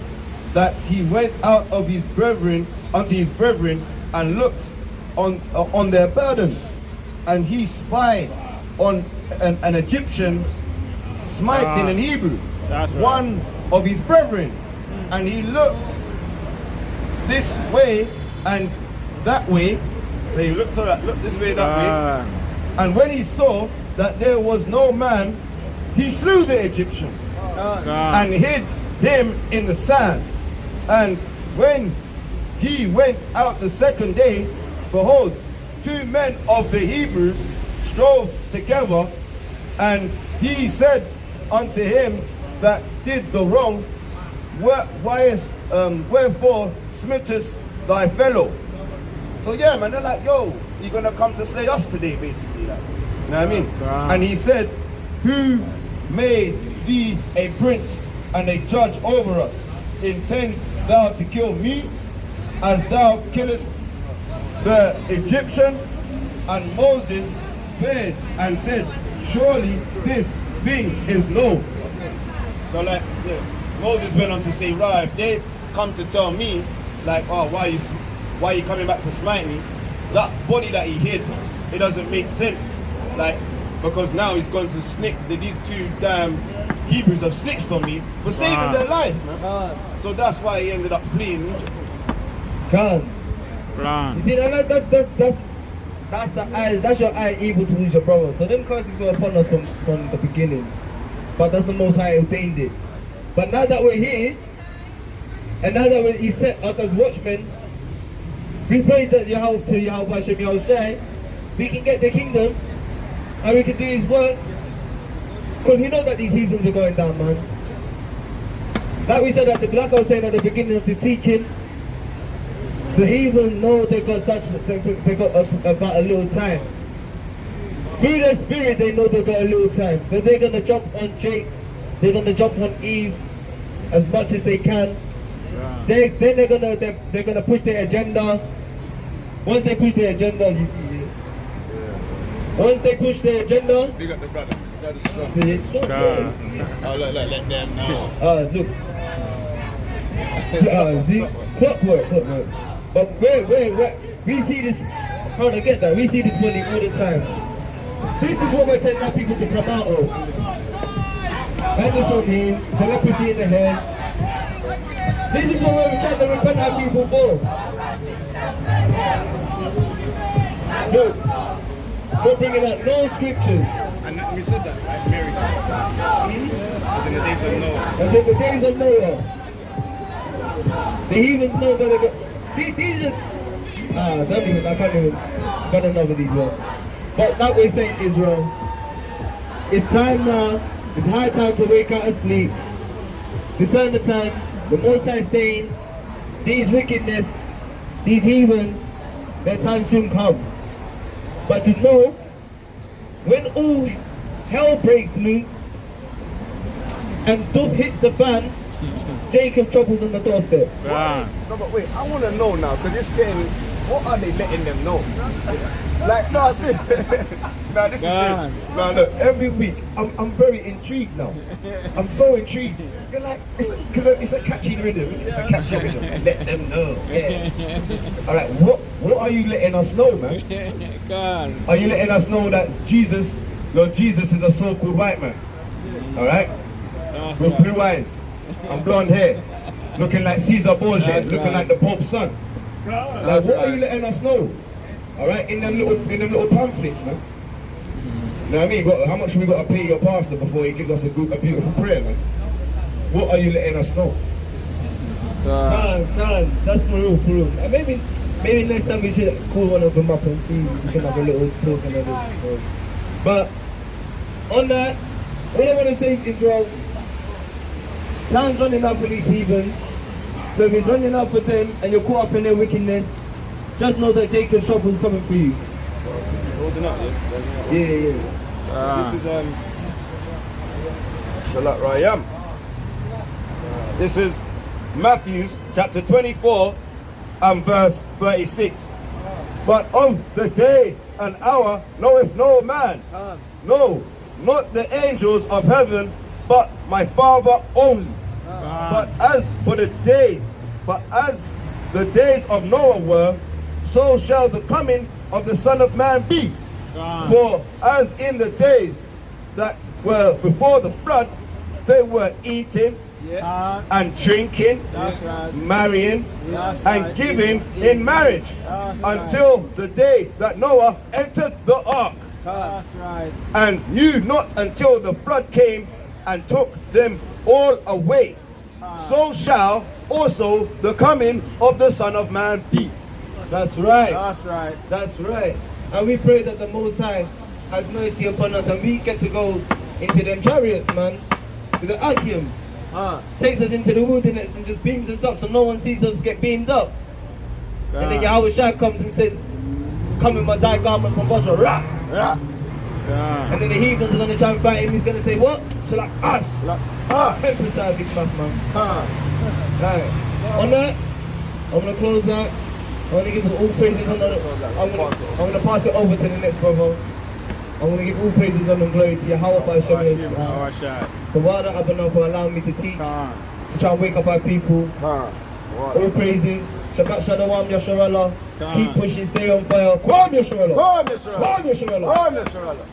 Speaker 3: that he went out of his brethren unto his brethren, and looked on their burdens, and he spied on an Egyptian smiting an Hebrew, one of his brethren, and he looked this way and that way. So he looked this way, that way, and when he saw that there was no man, he slew the Egyptian and hid him in the sand. And when he went out the second day, behold, 2 men of the Hebrews strove together, and he said unto him that did the wrong, wherefore smittest thy fellow. So yeah, man, they're like, yo, you're gonna come to slay us today, basically. Like, you know what I mean? And he said, who made thee a prince and a judge over us? Intend thou to kill me as thou killest the Egyptian? And Moses feared and said, surely this thing is known. So like, yeah, Moses went on to say, right, if they come to tell me, like, oh, why are you coming back to smite me? That body that he hid, it doesn't make sense. Like, because now he's going to snitch, these two damn Hebrews have snitched on me for saving their life, man. So that's why he ended up fleeing Egypt.
Speaker 1: You see, that's your eye evil towards your brother. So them curses were upon us from the beginning. But that's the Most High ordained it. But now that we're here, and now that he set us as watchmen, we pray that Yahweh Hashem Yahushai, we can get the kingdom, and we can do his works. Because we know that these heathens are going down, man. Like we said like I was saying at the beginning of this teaching, the heathen know they got us about a little time. Through their spirit they know they got a little time. So they're gonna jump on Jake, they're gonna jump on Eve as much as they can. Then they're gonna push their agenda. Once they push their agenda, you see it. Once they push their agenda,
Speaker 3: Big up the brother. That is strong.
Speaker 1: see, it's strong, bro.
Speaker 3: Oh, look, let them know.
Speaker 1: Look. See, clockwork. But we see this, how to get that, we see this money all the time. This is what we're telling our people to come out of. Madness on him, telepathy in the head. This is what we're trying to repent our people for. Look, we're bringing out no scriptures.
Speaker 3: And we said that, right? Mary. It's in the days of Noah.
Speaker 1: And in the days of Noah, the heathens know that they got. These are. I can't remember these words. But that we're saying, Israel, it's time now, it's high time to wake out of sleep. Discern the time, the Most High is saying, these wickedness, these heathens, their time soon come. But to know, when all hell breaks loose, and dove hits the fan, Jacob troubles on the doorstep.
Speaker 3: No, but wait, I want to know now, because it's getting, what are they letting them know? Like, no, I said, no, this is it. No, look, every week, I'm very intrigued now. I'm so intrigued. You're like, because it's a catchy rhythm. It's a catchy rhythm. Let them know. Yeah. All right, what are you letting us know, man? Are you letting us know that your Jesus is a so-called white man? All right? With blue eyes and blonde hair, looking like Caesar Borgia, looking like the Pope's son. Like, what are you letting us know? All right, in them little pamphlets, man. You know what I mean? How much have we got to pay your pastor before he gives us a beautiful prayer, man? What are you letting us know? That's for real. And maybe next time we should call one of them up and see if we can have a little talk and everything. But on that, all I want to say is, Israel, time's running out for these heathens. So if it's running out for them and you're caught up in their wickedness, just know that Jacob's trouble is coming for you. Closing up, yeah?
Speaker 1: Yeah.
Speaker 3: This is Shalat Rayam. This is Matthew chapter 24 and verse 36. But of the day and hour knoweth no man, no, not the angels of heaven, but my Father only. But as the days of Noah were, so shall the coming of the Son of Man be. For as in the days that were before the flood, they were eating and drinking, marrying and giving in marriage, until the day that Noah entered the ark, and knew not until the flood came and took them all away. So shall also the coming of the Son of Man be.
Speaker 1: That's right. That's right. And we pray that the Most High has mercy upon us and we get to go into them chariots, man, to the Akim, takes us into the wilderness and just beams us up so no one sees us get beamed up. And then Yahweh Shai comes and says, come in my dyed garment from Basra. Rah! And then the heathens are going to try and fight him. He's going to say, what? So like, ash. 10% big mouth, man. Right. On that, I'm going to close that. I'm going to give all praises on the... I'm going to pass it over to the next brother. I'm going to give all praises on and glory to Yahweh by Shem. The Father Abba for allowing me to teach, to try and wake up our people. All praises. Shabbat Shalom, Yasharallah. Keep pushing, stay on fire. Come on, Yasharallah. Come on, Yasharallah.